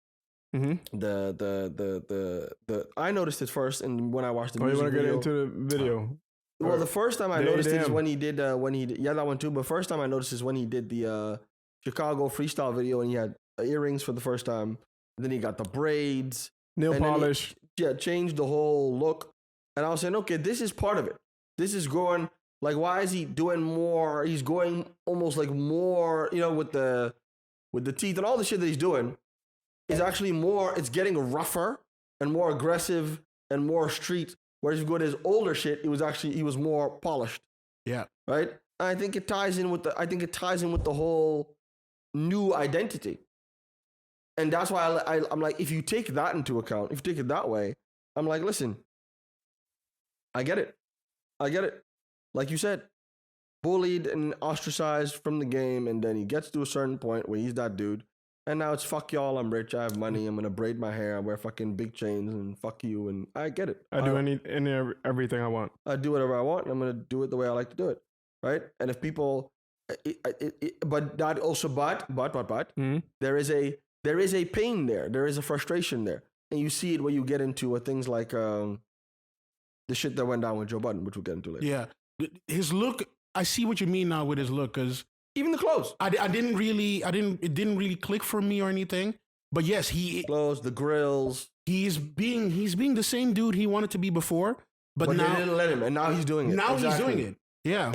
Mm-hmm. The I noticed it first, and when I watched the Oh, you music want to get video. into the video? Well, the first time I noticed it is damn. when he did yeah, that one too. But first time I noticed is when he did the Chicago freestyle video, and he had earrings for the first time. Then he got the braids, Nail and then polish. changed the whole look. And I was saying, okay, this is part of it. This is going like, why is he doing more? He's going almost like more, with the teeth and all the shit that he's doing. Is actually more. It's getting rougher and more aggressive and more street. Whereas if you go to his older shit, he was more polished. Yeah. Right. And I think it ties in with the whole new identity. And that's why I'm like, if you take that into account, if you take it that way, I'm like, listen, I get it. Like you said, bullied and ostracized from the game, and then he gets to a certain point where he's that dude. And now it's fuck y'all, I'm rich, I have money, I'm gonna braid my hair, I wear fucking big chains, and fuck you, and I get it. I do everything I want. I do whatever I want, and I'm gonna do it the way I like to do it, right? And if people, but Mm-hmm. there is a pain there, there is a frustration there, and you see it when you get into things like the shit that went down with Joe Budden, which we'll get into later. Yeah. His look, I see what you mean now with his look, because Even the clothes. it didn't really click for me or anything. But yes, Clothes, the grills. he's being the same dude he wanted to be before, but But now they didn't let him, and now he's doing it. now Exactly. he's doing it. Yeah,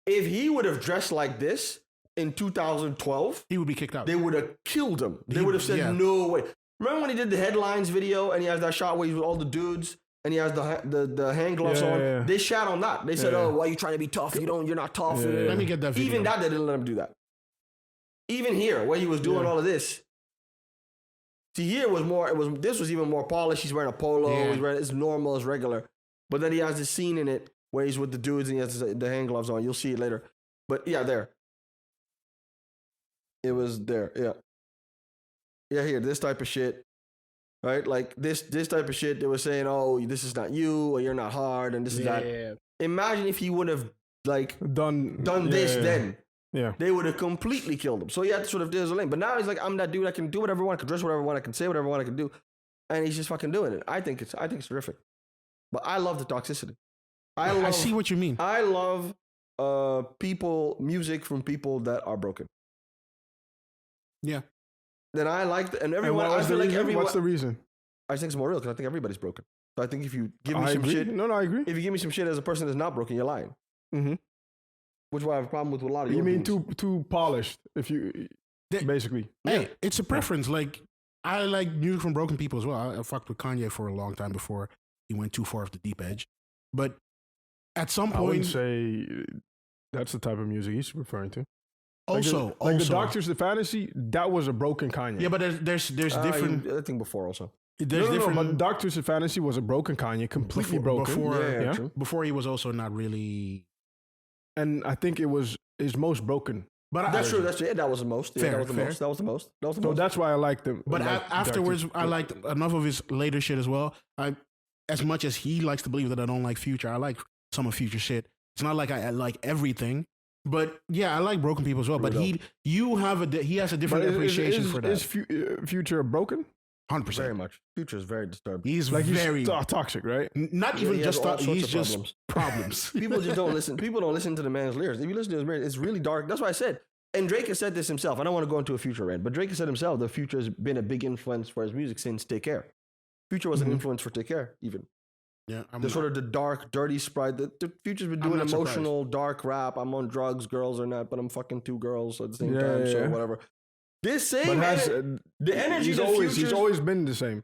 If he would have dressed like this in 2012, he would be kicked out. they would have killed him. They would have said, yeah. no way. Remember when he did the headlines video and he has that shot where he's with all the dudes and he has the hand gloves on? Yeah. They shat on that. They said, Yeah. oh, why are you trying to be tough? You're not tough. Yeah. Let me get that video. Even that, they didn't let him do that. Even here, where he was doing all of this. See, here this was even more polished. He's wearing a polo. Yeah. It's normal, it's regular. But then he has this scene in it where he's with the dudes and he has the hand gloves on. You'll see it later. But yeah, there. It was there, yeah. Yeah, here, this type of shit. Right? Like this type of shit, they were saying, oh, this is not you, or you're not hard, and this is that. Imagine if he would have done this then. Yeah. They would have completely killed him. So he had to sort of there's a lane. But now he's like, I'm that dude, I can do whatever I want, I can dress whatever I want, I can say whatever I want, I can do. And he's just fucking doing it. I think it's terrific. But I love the toxicity. I see what you mean. I love music from people that are broken. Yeah. Then I like and everyone. And I feel like everyone. What's the reason? I think it's more real because I think everybody's broken. So I think if you give me I some agree. shit, No, I agree. if you give me some shit as a person that's not broken, you're lying. Mm-hmm. Which is why I have a problem with a lot of You your mean dudes. too polished? If you basically, Hey, it's a preference. Like, I like music from broken people as well. I fucked with Kanye for a long time before he went too far off the deep edge. But at some I wouldn't point, say that's the type of music he's referring to. also, the Doctors, the Fantasy, that was a broken Kanye. yeah, but there's different. I think before also. There's no, different. but Doctors, the Fantasy was a broken Kanye, completely broken. Before, True. before he was also not really. And I think it was his most broken. But That's true. That's true. Yeah, that was the most. Yeah, Fair, that was the fair. most. That was the most. That was the So most. that's why I liked him. But like afterwards, Doctors. I liked enough of his later shit as well. As much as he likes to believe that I don't like Future, I like some of Future shit. It's not like I like everything, but yeah, I like broken people as well. But he has a different appreciation for that. Is Future broken? 100%. Very much. Future is very disturbed. He's Like very he's toxic, right? not Yeah, even he has just all sorts he's of just problems. People just don't listen. People don't listen to the man's lyrics. If you listen to his lyrics, it's really dark. That's why I said. And Drake has said this himself. I don't want to go into a Future rant, but Drake has said himself that Future has been a big influence for his music since Take Care. Future was an influence for Take Care, even. Yeah, Sort of the dark, dirty sprite. The Future's been doing not emotional, dark rap. I'm on drugs, girls or not, but I'm fucking two girls at the same Yeah, time, so yeah. whatever. This same But the energy he's that he's always been the same.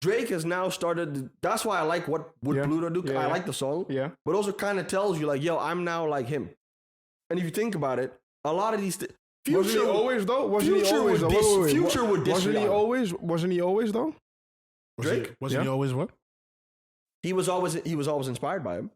Drake has now started. That's why I like what would Yeah. Pluto do. Yeah, I yeah. like the song, Yeah. but also kind of tells you like, yo, I'm now like him. And if you think about it, a lot of these Future Wasn't he always though? Wasn't he Future always would though? diss- Wait, wait, Future would diss Wasn't he Rihanna. always? Wasn't he always though? Drake? Wasn't he always what? he was always inspired by him,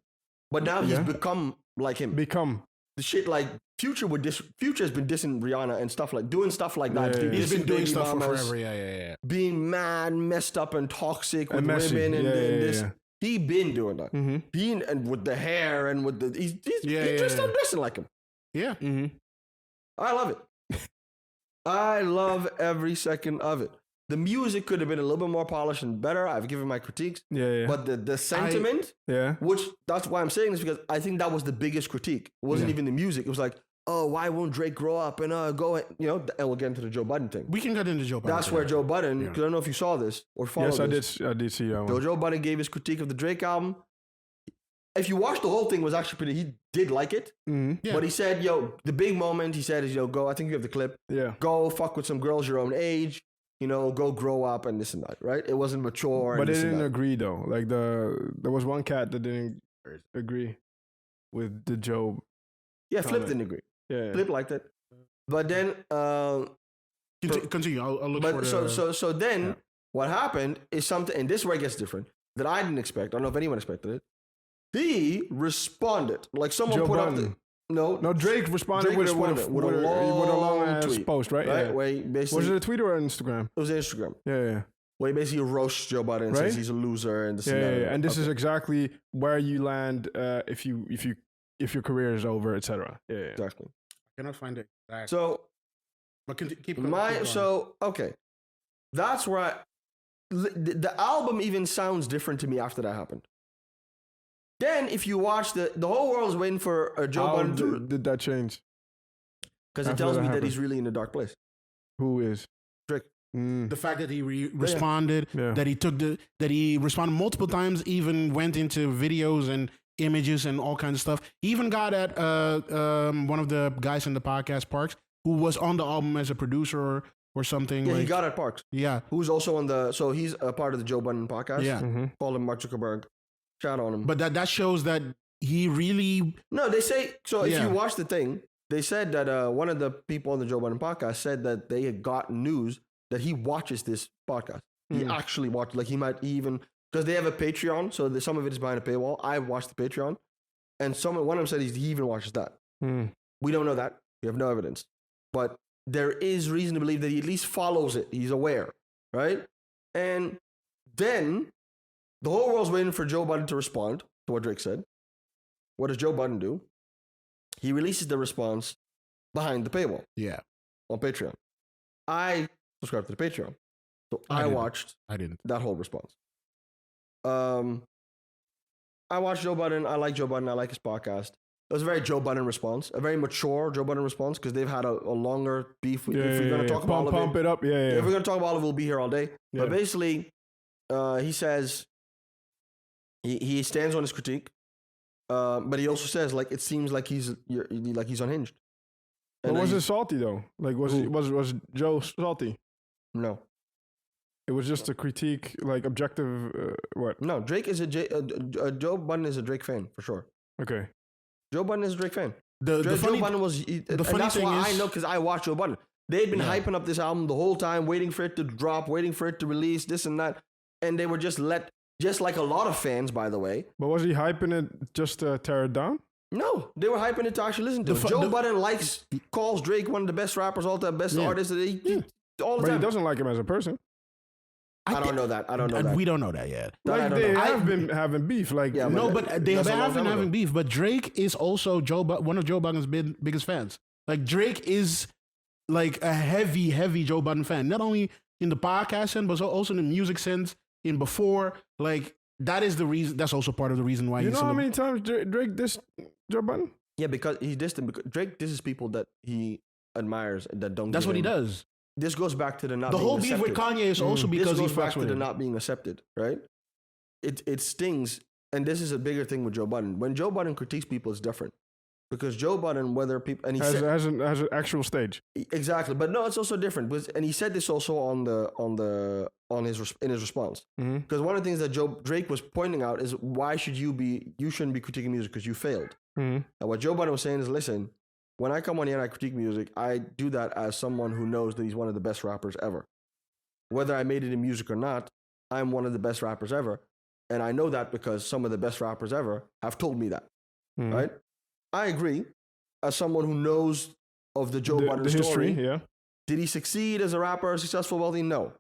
but now he's Yeah. become like him. Become. The shit like Future has been dissing Rihanna and stuff like doing stuff like that. Yeah, yeah, He's been Dissing doing baby stuff for mamas, forever. Yeah. being mad, messed up, and toxic with And messy. women and, Yeah, and yeah, this. yeah. He been doing that. Mm-hmm. Being and with the hair and with the he's Yeah, just yeah. start dressing like him. Yeah. Mm-hmm. I love it. I love every second of it. The music could have been a little bit more polished and better. I've given my critiques. Yeah. But the sentiment, Yeah. which that's why I'm saying this, because I think that was the biggest critique. It wasn't even the music. It was like, oh, why won't Drake grow up and go, and we'll get into the Joe Budden thing. We can get into Joe Budden. That's where Joe Budden, because I don't know if you saw this or followed this. Yes, I did see that one. Joe Budden gave his critique of the Drake album. If you watch the whole thing, it was actually pretty, he did like it. Mm-hmm. Yeah. But he said, the big moment, he said is, go, I think you have the clip. Yeah. Go fuck with some girls your own age. Go grow up and this and that, right? It wasn't mature. But they didn't agree though. Like there was one cat that didn't agree with the Joe. Yeah, Flip didn't agree. Yeah. Flip liked it. But then continue. I'll look for the... So then what happened is something, and this is where it gets different, that I didn't expect. I don't know if anyone expected it. He responded. Like someone Joe put Budden. up No, Drake responded with a long ass tweet, post, right? Right? Yeah. Where he basically, Was it a tweet or an Instagram? It was Instagram. Yeah. Where he basically roasts Joe Budden and says he's a loser and this and that. And this is exactly where you land if your career is over, etc. Yeah. Exactly. I cannot find it. So, but keep going. Okay, that's where the album even sounds different to me after that happened. Then, if you watch the whole world's waiting for Joe Budden to... did that change? Because it tells me that he's really in a dark place. Who is? Drake. The fact that he responded, that he responded multiple times, even went into videos and images and all kinds of stuff. He even got at one of the guys in the podcast, Parks, who was on the album as a producer or something. Yeah, he got at Parks. Yeah. Who's also on so he's a part of the Joe Budden podcast. Yeah. Mm-hmm. Follow him, Mark Zuckerberg. Shout on him. But that shows that he really... No, they say... So if you watch the thing, they said that one of the people on the Joe Budden podcast said that they had got news that he watches this podcast. He actually watched... Like he might even... Because they have a Patreon, so some of it is behind a paywall. I watched the Patreon. And one of them said he even watches that. We don't know that. We have no evidence. But there is reason to believe that he at least follows it. He's aware. Right? And then... The whole world's waiting for Joe Budden to respond to what Drake said. What does Joe Budden do? He releases the response behind the paywall. Yeah. On Patreon. I subscribed to the Patreon. So I watched that whole response. I watched Joe Budden. I like Joe Budden. I like his podcast. It was a very Joe Budden response. A very mature Joe Budden response because they've had a longer beef. If we're going to talk about pump it up. If we're going to talk about it, we'll be here all day. Yeah. But basically, he says... He stands on his critique, but he also says like it seems like he's unhinged. But was it salty though? Like was Joe salty? No, it was just a critique, like objective. What? No, Drake is Joe Budden is a Drake fan for sure. Okay, Joe Budden is a Drake fan. Joe Budden was the funny thing is, I know because I watched Joe Budden. They'd been hyping up this album the whole time, waiting for it to drop, waiting for it to release, this and that, and they were just like a lot of fans, by the way. But was he hyping it just to tear it down? No, they were hyping it to actually listen to it. Joe Budden calls Drake one of the best rappers, all time, best artists all the but time. He doesn't like him as a person. I don't know that. We don't know that yet. Like they have been having beef. Like but they have been having beef. But Drake is also one of Joe Budden's biggest fans. Like Drake is like a heavy Joe Budden fan. Not only in the podcast sense, but also in the music sense. In before, like that is the reason. That's also part of the reason why. You know how many times Drake dissed Joe Budden? Yeah, because he dissed him. Drake disses people that he admires that don't. That's what he does. This goes back to the whole beef with Kanye is also because this goes back to the not being accepted, right? It stings, and this is a bigger thing with Joe Budden. When Joe Budden critiques people, it's different. Because Joe Budden, whether people and he has an actual stage, exactly, but no, it's also different. And he said this also in his response. Because one of the things that Drake was pointing out is why you shouldn't be critiquing music because you failed. And what Joe Budden was saying is, listen, when I come on here and I critique music, I do that as someone who knows that he's one of the best rappers ever. Whether I made it in music or not, I'm one of the best rappers ever, and I know that because some of the best rappers ever have told me that, right? I agree. As someone who knows of the Joe Budden story, history, did he succeed as a rapper, successful, wealthy? No.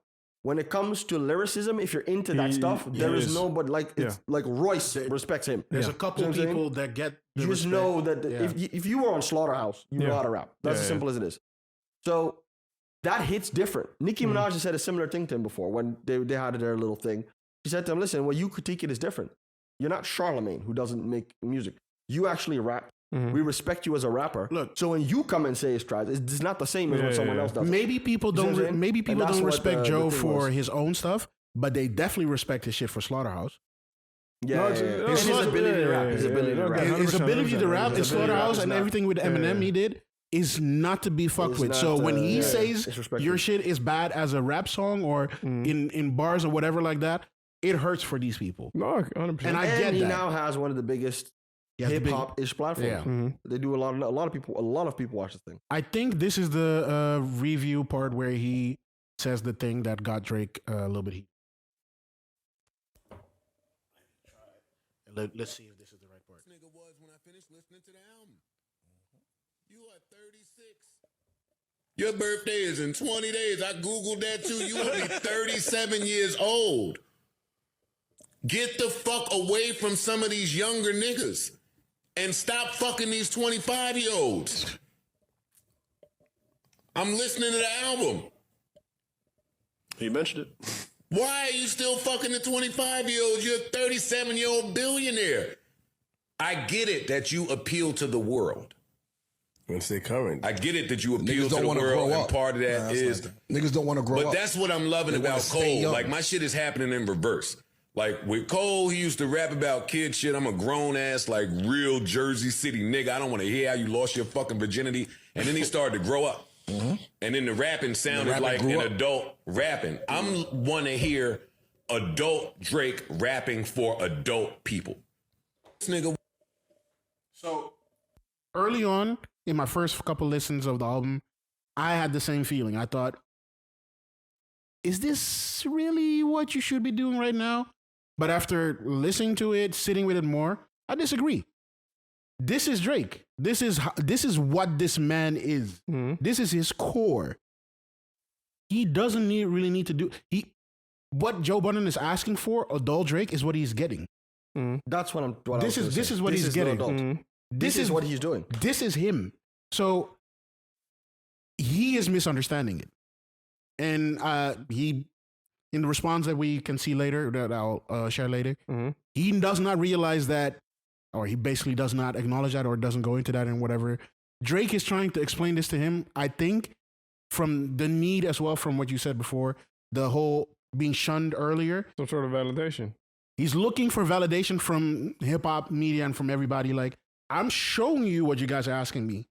When it comes to lyricism, if you're into that stuff, there is nobody like Royce respects him. There's a couple people that get. You just know that if you were on Slaughterhouse, you know how to rap. That's as simple as it is. So that hits different. Nicki Minaj has said a similar thing to him before when they had their little thing. She said to him, listen, what you critique it is different. You're not Charlemagne who doesn't make music. You actually rap. We respect you as a rapper. Look, so when you come and say it's trash, it's not the same as when someone else does. Maybe people don't. Maybe people don't respect Joe for was. his own stuff, but they definitely respect his shit for Slaughterhouse. His ability to rap. His ability to rap. His ability to rap in Slaughterhouse and everything with Eminem he did is not to be fucked with. So when he says your shit is bad as a rap song or in bars or whatever like that, it hurts for these people. No, 100%. And I get that. He now has one of the biggest hip hop ish platforms. They do a lot of people watch this thing. I think this is the review part where he says the thing that got Drake a little bit heat. Let's see if this is the right part. This nigga was when I finished listening to the album. You are 36. Your birthday is in 20 days. I Googled that too. You only 37 years old. Get the fuck away from some of these younger niggas and stop fucking these 25-year-olds. I'm listening to the album. He mentioned it. Why are you still fucking the 25-year-olds? You're a 37-year-old billionaire. I get it that you appeal to the world. I'm gonna stay current. I get it that you appeal Niggas to don't the wanna world, grow and up. part of that is... Niggas don't want to grow up. But that's what I'm loving They wanna about stay Cole. young. Like, my shit is happening in reverse. Like, with Cole, he used to rap about kid shit. I'm a grown-ass, like, real Jersey City nigga. I don't want to hear how you lost your fucking virginity. And then he started to grow up. And then the rapping sounded like an adult rapping. I'm want to hear adult Drake rapping for adult people. This nigga... So early on, in my first couple listens of the album, I had the same feeling. I thought, is this really what you should be doing right now? But after listening to it, sitting with it more, I disagree. This is Drake. This is what this man is. This is his core. He doesn't really need to do... What Joe Budden is asking for, adult Drake, is what he's getting. That's what I'm... This is what he's getting. This is what he's doing. This is him. So he is misunderstanding it. And he, in the response that we can see later, that I'll share later, he does not realize that, or he basically does not acknowledge that or doesn't go into that and whatever. Drake is trying to explain this to him, I think, from the need as well, from what you said before, the whole being shunned earlier. Some sort of validation. He's looking for validation from hip hop media and from everybody. Like, I'm showing you what you guys are asking me.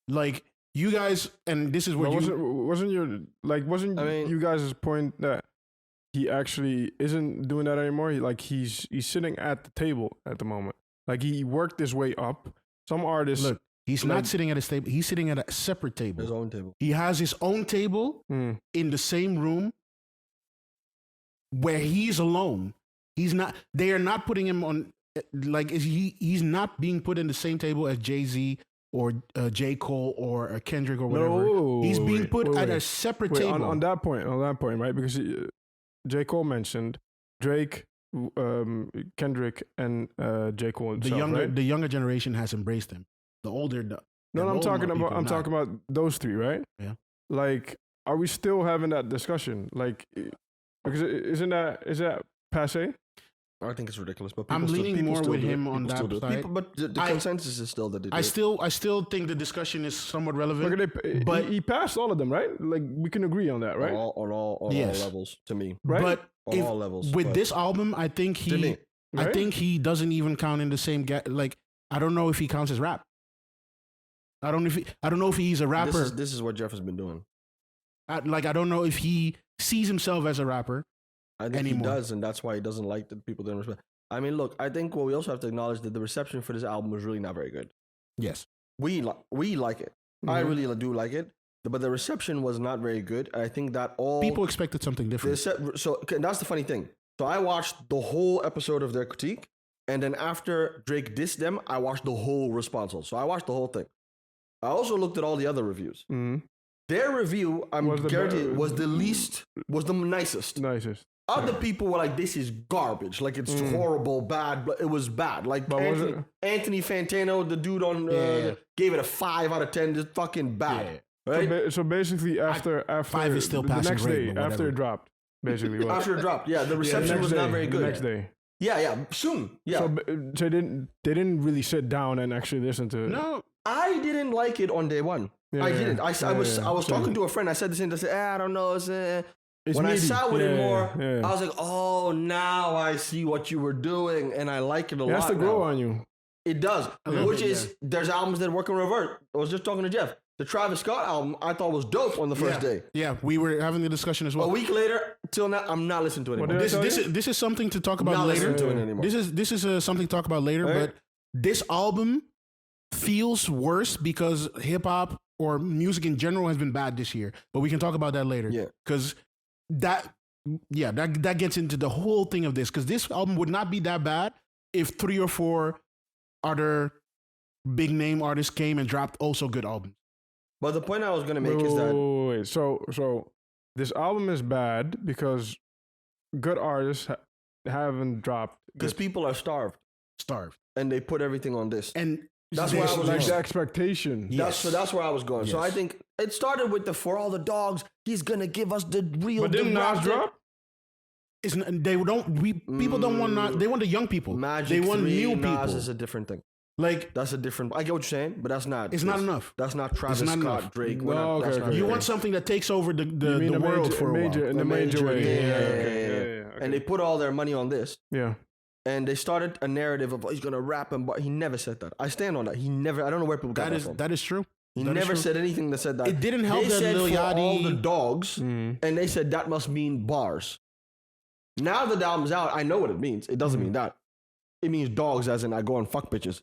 Like, you guys, and this is what wasn't you guys' point that he actually isn't doing that anymore? He's sitting at the table at the moment. Like, he worked his way up. Some artists... Look, he's not sitting at his table. He's sitting at a separate table. His own table. He has his own table in the same room where he's alone. He's not... They are not putting him on... Like, he's not being put in the same table as Jay-Z or J. Cole or Kendrick or whatever. He's being put at a separate table. On that point, right? Because J. Cole mentioned Drake, Kendrick, and J. Cole himself, The younger generation has embraced him. The older... I'm talking about those three, right? Yeah. Like, are we still having that discussion? Like, because is that passé? I think it's ridiculous, but I'm leaning more with him on that side. But the consensus is still that they do. I still think the discussion is somewhat relevant. Look, but he passed all of them, right? Like, we can agree on that, right? On all levels, to me. Right? But on all levels. With this album, I think he doesn't even count in the same like, I don't know if he counts as rap. I don't know if he's a rapper. This is what Jeff has been doing. I don't know if he sees himself as a rapper. I think he does, and that's why he doesn't like that people don't respect. I mean, look, I think what we also have to acknowledge that the reception for this album was really not very good. Yes. We like it. I really do like it, but the reception was not very good. I think that all... People expected something different. So that's the funny thing. So I watched the whole episode of their critique, and then after Drake dissed them, I watched the whole response. So I watched the whole thing. I also looked at all the other reviews. Their review, was the nicest. Other people were like, this is garbage. Like, it's horrible, bad. But it was bad. Like, Anthony Fantano, the dude on, gave it a 5 out of 10. Just fucking bad. Right? So basically, after 5 is still the passing next grade, day, but after whatever. it dropped, basically. What? After it dropped, yeah, the the reception next was day, not very good. The next day. Yeah, soon. Yeah. So they didn't really sit down and actually listen to it. No, I didn't like it on day one. Yeah, I didn't. I was So- talking to a friend. I said this and I said, I don't know. It's, It's when I meaty. sat with it more, yeah. I was like, oh, now I see what you were doing, and I like it a It lot. has to grow now. on you. It does, little which bit, is there's albums that work in revert. I was just talking to Jeff. The Travis Scott album I thought was dope on the first day. Yeah, we were having the discussion as A well. week later, till now, I'm not listening to it anymore. did I tell you? This is something to talk about Not later. listening to it anymore. This is something to talk about later. Right. But this album feels worse because hip hop or music in general has been bad this year. But we can talk about that later. Yeah. Because that gets into the whole thing of this. Because this album would not be that bad if 3 or 4 other big name artists came and dropped also good albums. But the point I was gonna make is that Wait. So this album is bad because good artists haven't dropped. because people are starved Starved. and they put everything on this. And That's why I was like like the expectation. That's where I was going. So Yes. I think it started with the For All the Dogs. He's gonna give us the real. But didn't the Nas drop? people don't want they want the young people. Magic they want 3, new Nas people. is a different thing. Like That's a different. I get what you're saying, but that's not. it's not enough. That's not Travis not Scott, enough. Drake. No, That's okay, not okay. You it. want something that takes over the You mean the a world major, for a major, while. in a A major way. yeah, Okay. And they put all their money on this, Yeah. and they started a narrative of he's gonna rap and. But he never said that. I stand on that. He never. I don't know where people got that from. That is true. He That is never true. said anything that said that. It didn't help they that said Lil for Yachty- all the dogs, Mm. and they said that must mean bars. Now that the album's out, I know what it means. It doesn't mean that. It means dogs, as in I go and fuck bitches,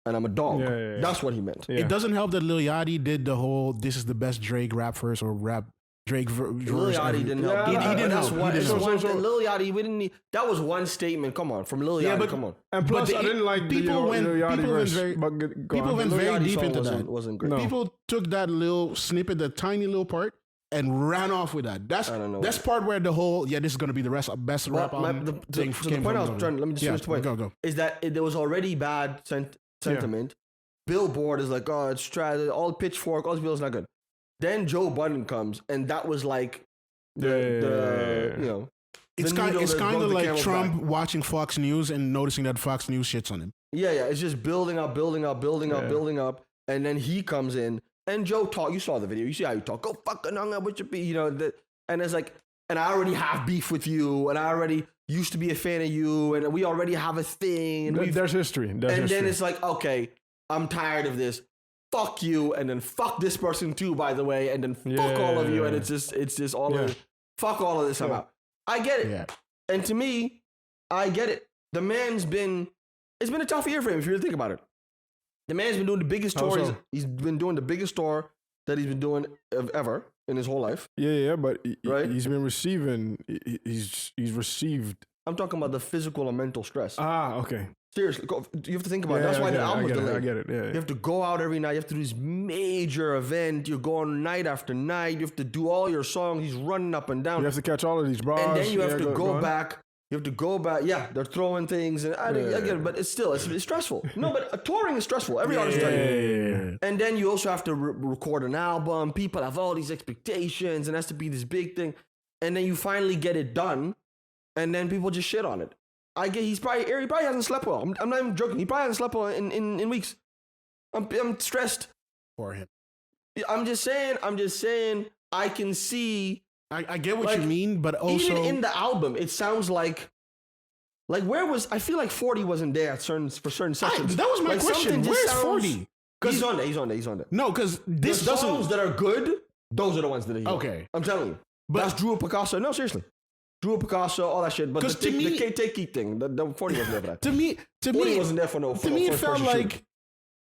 and I'm a dog. Yeah. That's what he meant. Yeah. It doesn't help that Lil Yachty did the whole "this is the best Drake rap verse" or rap Drake Lil verse. Yachty didn't help. Yeah, he didn't That's help. one. He It's didn't one help. thing. Lil Yachty, we didn't need. That was one statement. Come on, from Lil Yachty. Yeah, but- come on. And plus, But I didn't like people the went- Lil Yachty people went verse. very- But go people on. went The Lil very Yachty deep song into wasn't, that. Wasn't great. No. People took that little snippet, that tiny little part, and ran off with that. That's I don't know. that's part where the whole this is gonna be the best rap But album thing so the came point I from. was trying. Let me just finish the point. Go. Is that there was already bad sentiment. Billboard is like, oh, it's trash. All Pitchfork, all these people is not good. Then Joe Budden comes, and that was like the you know. It's the kind needle it's that kind broke of the like camel's Trump back. watching Fox News and noticing that Fox News shits on him. Yeah, it's just building up, and then he comes in, and Joe talk. You saw the video. You see how you talk. Go fucking hung up with your beef, and it's like, and I already have beef with you, and I already used to be a fan of you, and we already have a thing, and There's history. There's and history. then it's like, okay, I'm tired of this. Fuck you, and then fuck this person too, by the way, and then fuck all of you, and it's just all of it. Fuck all of this. I'm out. I get it. Yeah. And to me, I get it. The man's it's been a tough year for him if you really think about it. The man's been doing the biggest How tour. so? He's been doing the biggest tour that he's been doing ever in his whole life. Yeah, but Right? he's been receiving. He's received. I'm talking about the physical and mental stress. Okay. Seriously, you have to think about it. That's why the album was delayed. I get it. Yeah. You have to go out every night. You have to do this major event. You're going night after night. You have to do all your songs. He's running up and down. You have to catch all of these bras. And then you have Yeah, to go on. back. You have to go back. Yeah, they're throwing things, and I get it, but it's still it's stressful. No, but touring is stressful. Every artist does it. Yeah. And then you also have to record an album. People have all these expectations, and it has to be this big thing. And then you finally get it done, and then people just shit on it. He probably hasn't slept well. I'm not even joking. He probably hasn't slept well in weeks. I'm stressed. For him. I'm just saying. I can see. I get what Like, you mean, but also Even in the album, it sounds like I feel like 40 wasn't there for certain sections. that was my Like, question. something just Where's sounds- 40? He's on there. No, because this The doesn't. songs that are good, those are the ones that are here. Okay. I'm telling you. But- That's Drew Picasso. No, seriously. Drew Picasso, all that shit. But 'Cause to me- the Take It thing, the 40 wasn't there for that. To me, 40 wasn't there for no. to me, it felt like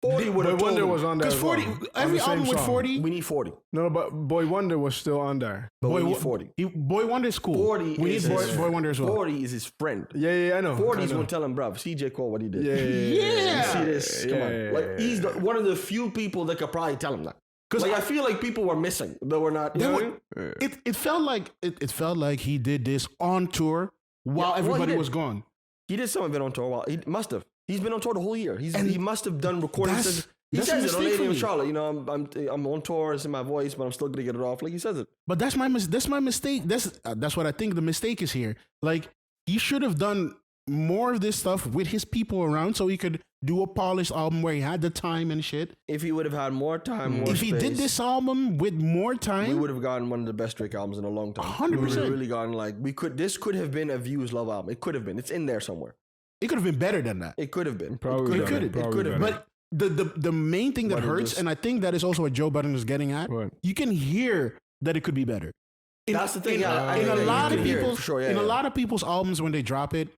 40 would have Boy Wonder told was him, on there. because as well, 40 on every the same album with song. 40. we need 40. No, but Boy Wonder was still on there. But we Boy, need 40. Boy Wonder is cool. 40 we is need his- Boy Wonder as well. 40 is his friend. Yeah, I know. 40 is I know. gonna tell him, bruv, CJ Cole what he did. Yeah. You see this? Come on. Yeah. Like he's one of the few people that could probably tell him that. Because I feel like people were missing that were not. You know what I mean? It felt like he did this on tour while Yeah, well, he everybody did. was gone. He did some of it on tour. He must have. He's been on tour the whole year. He must have done recording That's sessions. He That's a says it on mistake Lady for in me. Charlotte. You know, I'm on tour. It's in my voice, but I'm still gonna get it off. Like he says it. But that's my mistake. That's what I think the mistake is here. Like he should have done more of this stuff with his people around, so he could do a polished album where he had the time and shit. If he would have had more time, more If he did space, this album with more we time, would have gotten one of the best Drake albums in a long time. 100%. We would have really gotten like This could have been a Views Love album. It could have been. It's in there somewhere. it could have been better than that. It could have been. Probably it could have. better. It could have. Probably But But the main thing that But it hurts, just- and I think that is also what Joe Budden is getting at. What? You can hear that it could be better. That's the thing. In, Yeah, I in think a that you lot can of hear it, people's for sure, yeah, in a yeah. lot of people's albums when they drop it,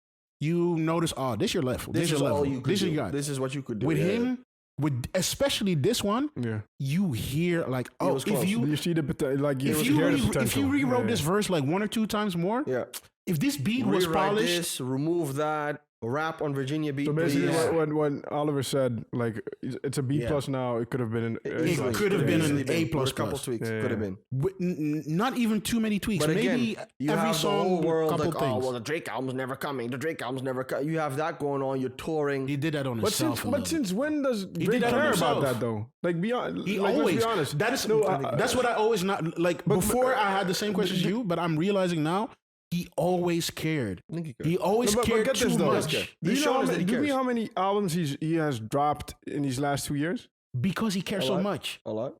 you notice, oh, this your level. this your is level. all you could this do. you got. This is what you could do. With yeah. him, with especially this one, Yeah. you hear like, oh, was if close. you You see the like you if hear you, the if potential. you rewrote Yeah, this verse like one or two times more, Yeah. if this beat was Rewrite polished, this, remove that, rap on Virginia Beat. So basically, please. when Oliver said like it's a B Yeah. plus now, it could have been an Easily. could have been Easily an A With plus a couple plus. tweaks. Yeah, Could have yeah. been. Not even too many tweaks. But again, Maybe you every have song, the whole world couple like, things. oh, well, the Drake album's never coming. The Drake album's never coming. You have that going on. You're touring. He did that on But himself. since when does Drake did that on care about himself. that though? Like beyond, He like, always. let's be honest. That is No, that's what I always not like. Before I had the same question as you, but I'm realizing now he always cared. I think he could. He always No, but cared get too this though. much Do He's you know shown how us that many, he do you cares. know how many albums he has dropped in these last 2 years? because he cares A so lot. much. A lot.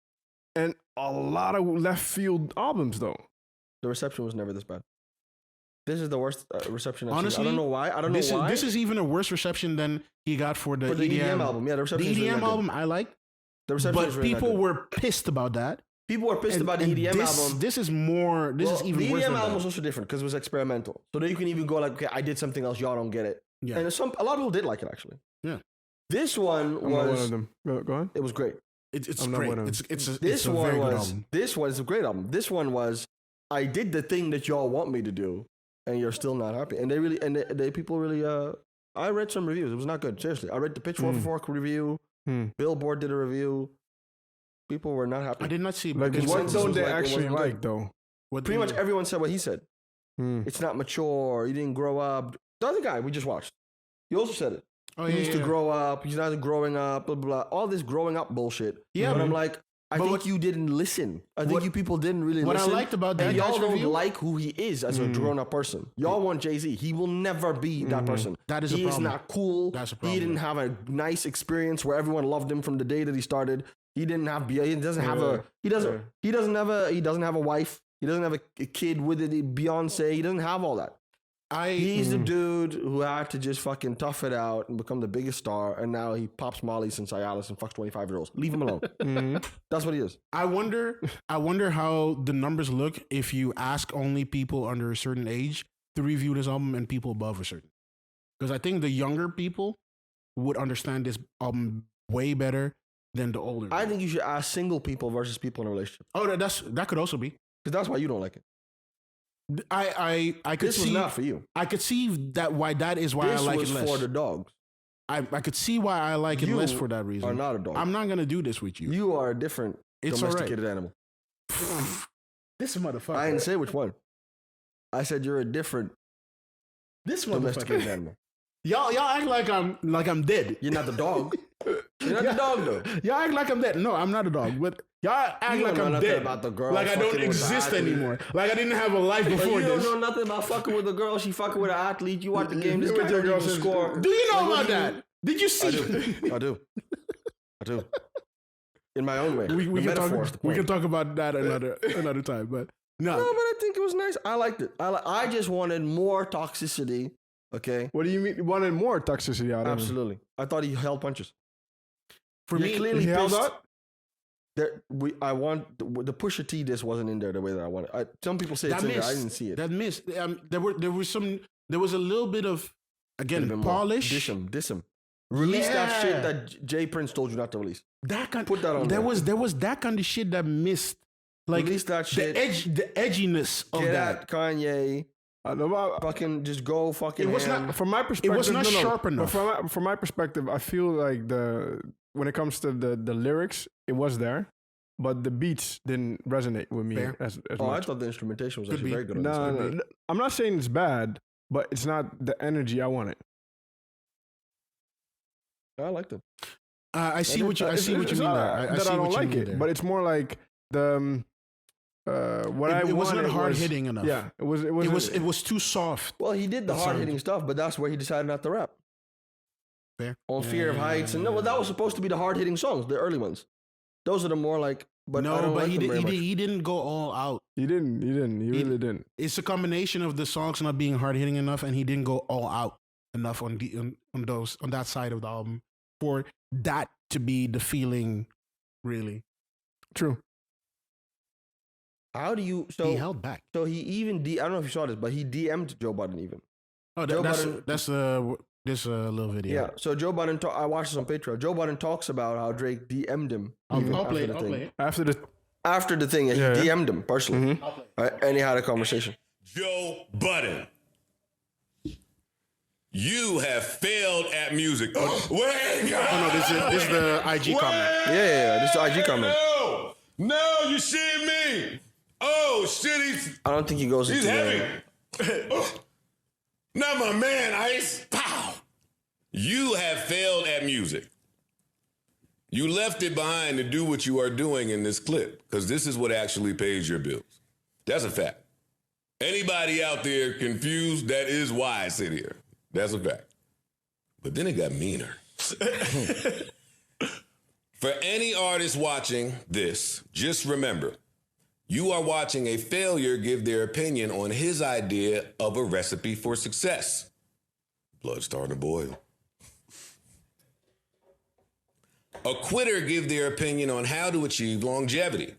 And a lot of left field albums though. The reception was never this bad. This is the worst reception I've Honestly, seen. I don't know why. I don't know This why. is even a worse reception than he got for the, for the EDM album. Yeah, the The reception is really EDM not good. album I like, The reception is but really not people good. were pissed about that. People were pissed And- about the and EDM this, album. This is more. This is even the worse EDM than album that. was also different because it was experimental. So then you can even go like, okay, I did something else. Y'all don't get it. Yeah. And a lot of people did like it actually. Yeah. This one I'm not one was. of them. Go on. It was great. It's I'm not great. one of It's a This one very good was. album. This was a great album. This one was. I did the thing that y'all want me to do, and you're still not happy. And they really and they people really. I read some reviews. It was not good. Seriously, I read the Pitchfork review. Billboard did a review. People were not happy. I did not see. Like because what consensus don't was they like, it actually wasn't good. like though? what Pretty did much you- everyone said what he said. Hmm. It's not mature. He didn't grow up. The other guy we just watched, he also said it. Oh, He yeah, needs yeah. to grow up. He's not growing up. Blah blah. Blah. All this growing up bullshit. Yeah, but man. I'm like, I But think what- you didn't listen. I think what- you people didn't really what I listen. liked about that and y'all guy's don't review- like who he is as a grown up person. Y'all want Jay-Z. He will never be that person. That is a he is problem. not cool. That's a He problem. didn't have a nice experience where everyone loved him from the day that he started. He didn't have. He doesn't have a. He doesn't. Yeah. He doesn't have a. He doesn't have a wife. He doesn't have a kid with it. Beyonce. He doesn't have all that. He's the dude who had to just fucking tough it out and become the biggest star, and now he pops Molly's and Cialis and fucks 25-year-olds. Leave him alone. That's what he is. I wonder how the numbers look if you ask only people under a certain age to review this album and people above a certain. Because I think the younger people would understand this album way better than the older. I think you should ask single people versus people in a relationship. Oh, that could also be. Because that's why you don't like it. I could This was see not for you. I could see that why that is why This I like was it less. for the dogs. I could see why I like it You less for that reason. are not a dog. I'm not gonna do this with you. You are a different It's all right. domesticated animal. This motherfucker. I didn't say which one. I said you're a different this domesticated motherfucker. animal. Y'all act like I'm dead. You're not the dog. You're not the dog, though. Y'all act like I'm dead. No, I'm not a dog. But y'all act You don't like know I'm nothing dead. about the girl like I don't fucking with the exist athlete. anymore. Like I didn't have a life But before you don't this. know nothing about fucking with a girl. She fucking with an athlete. You watch the game. This You guy with your don't girl even says- score. Do you know Like, what about do you- that? Did you see? I do. I do. In my own way. we The can metaphor is talk. the We can point. talk about that another time. But no, No, but I think it was nice. I liked it. I just wanted more toxicity. Okay. What do you mean? You wanted more toxicity out of him? Absolutely. I thought he held punches. for You're me, clearly He held pissed. up? I want the Pusha T. This wasn't in there the way that I wanted. Some people say it's that in there. I missed. didn't see it. That missed. There was a little bit of Could've again been more. polish. Diss him. Release that shit Yeah. that Jay Prince told you not to release. That kind. Put that on There there. was that kind of shit that missed. Like Release that shit. the edginess of Get that. at Kanye. I know about, Fucking just go fucking. It was ham. not- from my perspective, not sharp but enough. From my perspective, I feel like when it comes to the lyrics, it was there, but the beats didn't resonate with me Fair. as Oh, I much. thought the instrumentation was Could actually be. very good. On No, this no, album. no, I'm not saying it's bad, but it's not the energy I wanted. I liked it. I see what you mean there. That I don't like it, but it's more like the what I it wasn't wanted hard was, hitting enough. Yeah, it was too soft. Well, he did the hard hitting stuff, but that's where he decided not to rap. Fair. On Fear of Heights, and well, that was supposed to be the hard hitting songs, the early ones. Those are the more like. But I don't like he didn't go all out. He really didn't. It's a combination of the songs not being hard hitting enough, and he didn't go all out enough on that side of the album for that to be the feeling. Really, true. How do you? So he held back. So he even I don't know if you saw this, but he DM'd Joe Budden even. Oh, that's this little video. Yeah. So Joe Budden, I watched this on Patreon. Joe Budden talks about how Drake DM'd him. I'll play it. After the thing, he DM'd him personally. Mm-hmm. Right, and he had a conversation. Joe Budden, you have failed at music. Wait. Oh no, this is the IG comment. Yeah. This is the IG comment. No, you shit me. Oh shit, I don't think he goes he's into heavy. Not my man, Ice. Pow. You have failed at music. You left it behind to do what you are doing in this clip, because this is what actually pays your bills. That's a fact. Anybody out there confused, that is why I sit here. That's a fact. But then it got meaner. For any artist watching this, just remember, you are watching a failure give their opinion on his idea of a recipe for success. Blood starting to boil. A quitter give their opinion on how to achieve longevity.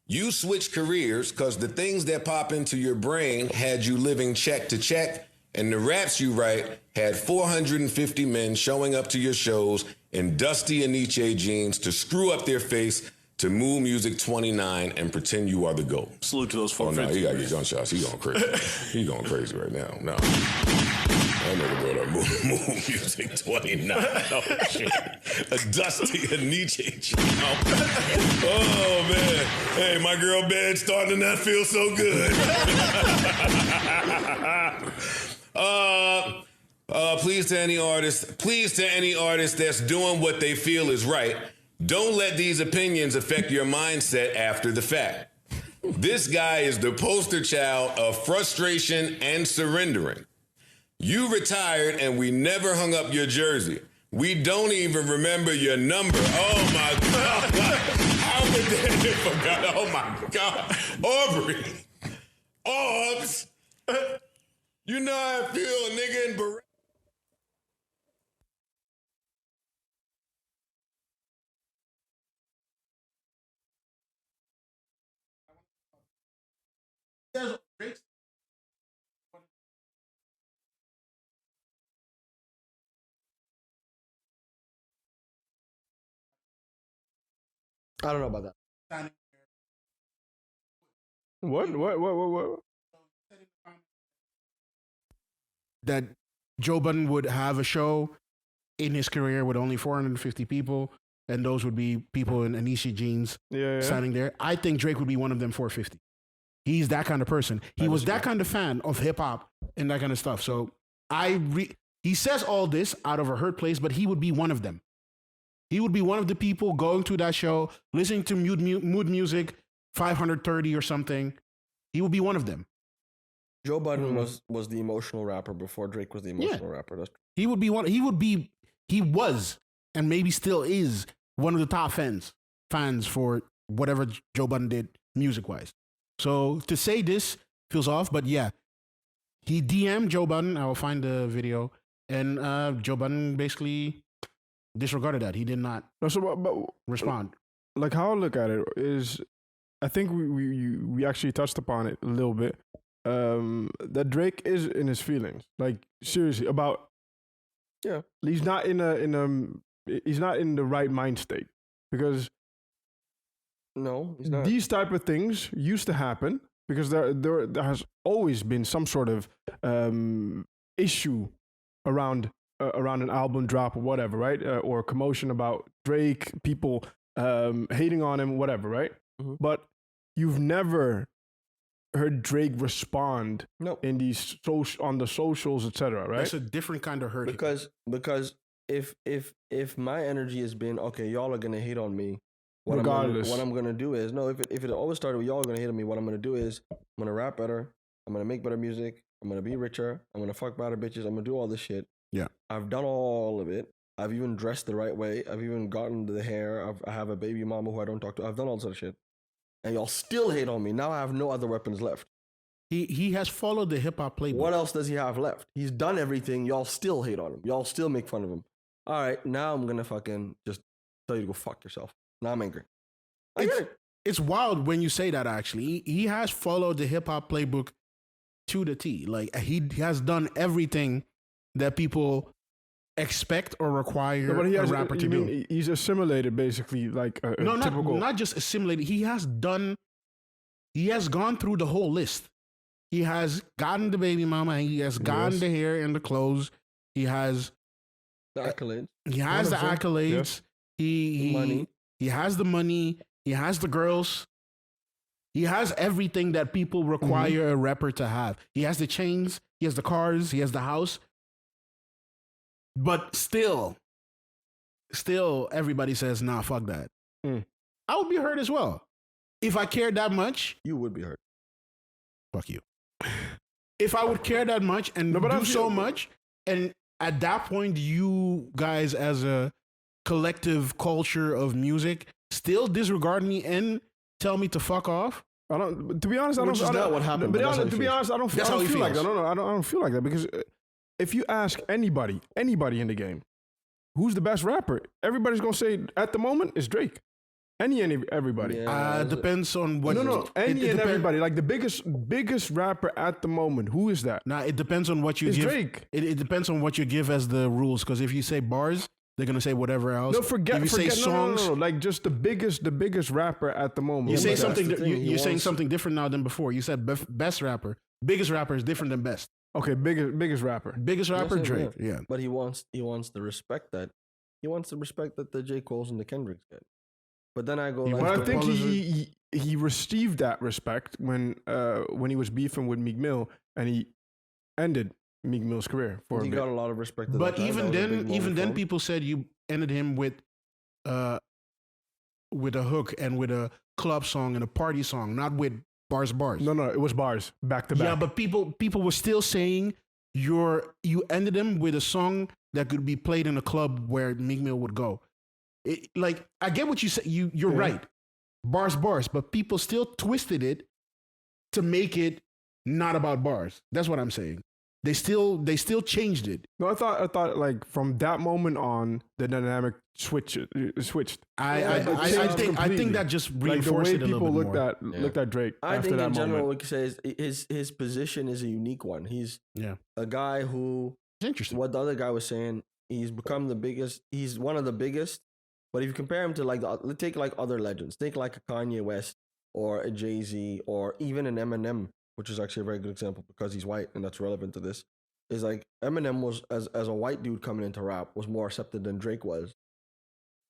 You switch careers because the things that pop into your brain had you living check to check, and the raps you write had 450 men showing up to your shows in dusty Aniche jeans to screw up their face to Moo Music 29 and pretend you are the GOAT. Salute to those Oh, 450. no, he got to get gunshots. He going crazy. He going crazy right now. No. That nigga brought up Moo Music 29. Oh, shit. A dusty Aniche jean. Oh, man. Hey, my girl bed's starting to not feel so good. Please to any artist that's doing what they feel is right, don't let these opinions affect your mindset after the fact. This guy is the poster child of frustration and surrendering. You retired and we never hung up your jersey. We don't even remember your number. Oh my God. How could they forgot? Oh my God. Aubrey. Orbs. You know how I feel, a nigga in beret. I don't know about that. What? That Joe Budden would have a show in his career with only 450 people, and those would be people in Anishi jeans standing there. I think Drake would be one of them 450. He's that kind of person. He was that kind of fan of hip hop and that kind of stuff. So he says all this out of a hurt place, but he would be one of them. He would be one of the people going to that show, listening to mood music, 530 or something. He would be one of them. Joe Budden was the emotional rapper before Drake was the emotional rapper. That's He would be one. He was, and maybe still is, one of the top fans for whatever Joe Budden did music wise. So to say this feels off, but yeah, he DM'd Joe Budden. I will find the video, and Joe Budden basically disregarded that. He did not respond. Like how I look at it is, I think we actually touched upon it a little bit. That Drake is in his feelings, like seriously about. Yeah, he's not in the right mind state because. No, he's not. These type of things used to happen because there has always been some sort of issue around an album drop or whatever, right? Or commotion about Drake, people hating on him, whatever, right? Mm-hmm. But you've never heard Drake respond in these on the socials, etc., right? It's a different kind of hurt. Because if my energy has been okay, y'all are gonna hate on me. What Regardless. I'm gonna do is no. If it always started with y'all are gonna hate on me, what I'm gonna do is I'm gonna rap better. I'm gonna make better music. I'm gonna be richer. I'm gonna fuck better bitches. I'm gonna do all this shit. Yeah. I've done all of it. I've even dressed the right way. I've even gotten the hair. I have a baby mama who I don't talk to. I've done all this other shit. And y'all still hate on me. Now I have no other weapons left. He has followed the hip hop playbook. What else does he have left? He's done everything. Y'all still hate on him. Y'all still make fun of him. All right, now I'm gonna fucking just tell you to go fuck yourself. Now I'm angry. I get it. It's wild when you say that. Actually, he has followed the hip hop playbook to the T. Like he has done everything that people expect or require But he a has, rapper to you do. mean he's assimilated basically like a No, typical. not just assimilated. He has gone through the whole list. He has gotten the baby mama. He has gotten Yes. the hair and the clothes. He has The accolades. He has the 100%. accolades. Yes. He Money. He has the money. He has the girls. He has everything that people require a rapper to have. He has the chains. He has the cars. He has the house. But still, everybody says, "Nah, fuck that." Mm. I would be hurt as well if I cared that much. You would be hurt. Fuck you. If I would care that much and No, but I do feel- so much, and at that point, you guys as a collective culture of music still disregard me and tell me to fuck off. I don't. To be honest, I don't. Which is I don't- not what happened, But but that's how to he be feels. honest, I don't. That's I how don't he feel like that. feels. No, I don't feel like that because if you ask anybody in the game, who's the best rapper, everybody's gonna say at the moment is Drake. Everybody. Yeah. Depends on what. No, it any and depend- everybody. Like the biggest rapper at the moment. Who is that? Nah, it depends on what you It's give. Drake. It depends on what you give as the rules. Because if you say bars, they're gonna say whatever else. No, forget. If you forget say no, songs, no. Like just the biggest rapper at the moment. you Who say is that? something. That's the thing. He You're saying wants- something different now than before. You said best rapper. Biggest rapper is different than best. Okay, biggest rapper. Biggest rapper, Yes, Drake. Yeah. But he wants the respect that the J. Cole's and the Kendricks get. But then I go He like, Well, I But think Paul is he received that respect when he was beefing with Meek Mill and he ended Meek Mill's career for a he bit. got a lot of respect. at But that time. even That was a big then, moment even for then, him. people said you ended him with a hook and with a club song and a party song, not with bars. No, it was bars back to back. Yeah, but people were still saying you ended him with a song that could be played in a club where Meek Mill would go. Like I get what you say. You're Yeah. right. Bars, but people still twisted it to make it not about bars. That's what I'm saying. They still changed it. No, I thought like from that moment on the dynamic switched. I think completely. that just Like the reinforced way it a little people bit more. looked at Drake I after think that in general, moment. we could say is his position is a unique one. He's Yeah. a guy who, It's interesting. what the other guy was saying, he's become the biggest. He's one of the biggest. But if you compare him to like take like other legends, think like a Kanye West or a Jay-Z or even an Eminem, which is actually a very good example because he's white and that's relevant to this. Is like Eminem was as a white dude coming into rap was more accepted than Drake was.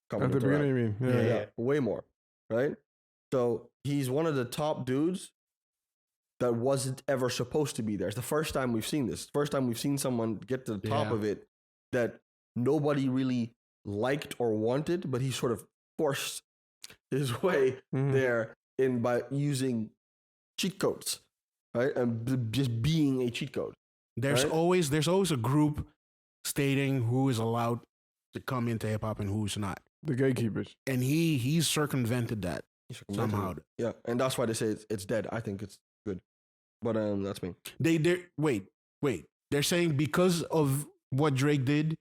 Coming At the into rap. beginning, you mean? Yeah, way more, right? So he's one of the top dudes that wasn't ever supposed to be there. It's the first time we've seen this. First time we've seen someone get to the top Yeah. of it that nobody really liked or wanted, but he sort of forced his way Mhm. there in by using cheat codes, right? And just being a cheat code. There's Right? always a group stating who is allowed to come into hip hop and who's not, The gatekeepers. and he's circumvented that somehow. Yeah, and that's why they say it's dead. I think it's good, but that's me. They wait. They're saying because of what Drake did,